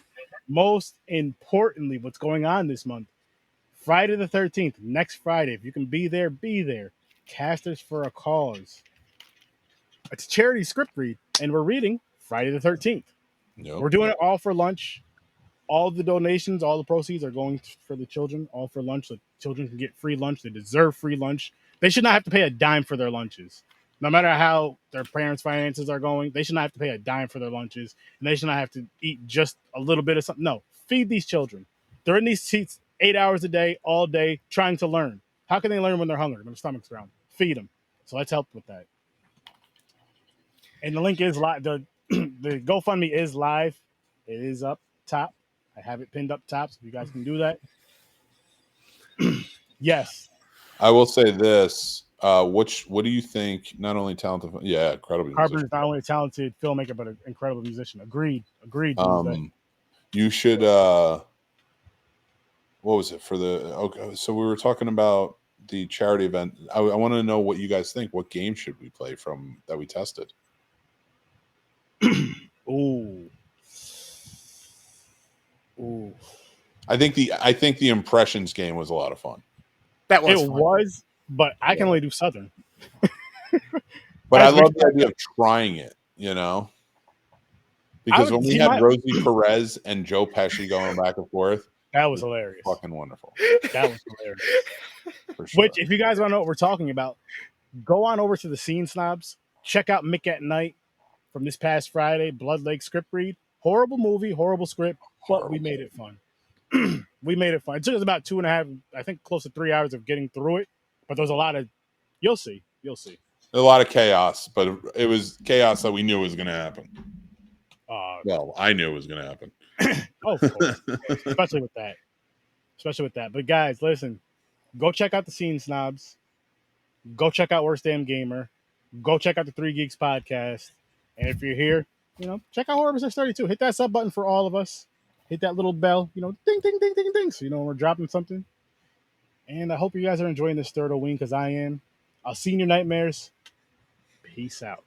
what's going on this month? Friday the 13th, next Friday. If you can be there, be there. Casters for a Cause. It's a charity script read, and we're reading Friday the 13th. Nope. We're doing it all for lunch. All the donations, all the proceeds are going for the children, all for lunch. So children can get free lunch. They deserve free lunch. They should not have to pay a dime for their lunches. No matter how their parents' finances are going, they should not have to pay a dime for their lunches. And they should not have to eat just a little bit of something. No, feed these children. They're in these seats 8 hours a day, all day, trying to learn. How can they learn when they're hungry, when their stomach's ground? Feed them. So let's help with that. And the link is live. The GoFundMe is live. It is up top. I have it pinned up top, so if you guys can do that. Yes. I will say this. What do you think? Not only talented, yeah, incredible. Carpenter's not only a talented filmmaker, but an incredible musician. Agreed. You should. What was it for the? Okay, so we were talking about the charity event. I want to know what you guys think. What game should we play from that we tested? Ooh. I think the Impressions game was a lot of fun. That was It fun. was, but I can only do Southern. But I love the idea of trying it, because when we had Rosie Perez and Joe Pesci going back and forth, that was hilarious. Fucking wonderful. That was hilarious. For sure. Which, if you guys want to know what we're talking about, go on over to the Scene Snobs. Check out Mick at Night from this past Friday, Blood Lake script read. Horrible movie, horrible script, but we made it fun. We made it fun. It took us about 2.5, I think close to 3 hours of getting through it, but there was a lot of, you'll see. A lot of chaos, but it was chaos that we knew was going to happen. Well, I knew it was going to happen. Oh, of course. Especially with that. But guys, listen, go check out the Scene Snobs. Go check out Worst Damn Gamer. Go check out the 3 Geeks podcast. And if you're here, check out HORRORWITHSIR.STURDYGUESTS. Hit that sub button for all of us. Hit that little bell, ding, ding, ding, ding, ding. So when we're dropping something. And I hope you guys are enjoying this Sturdoween because I am. I'll see you in your nightmares. Peace out.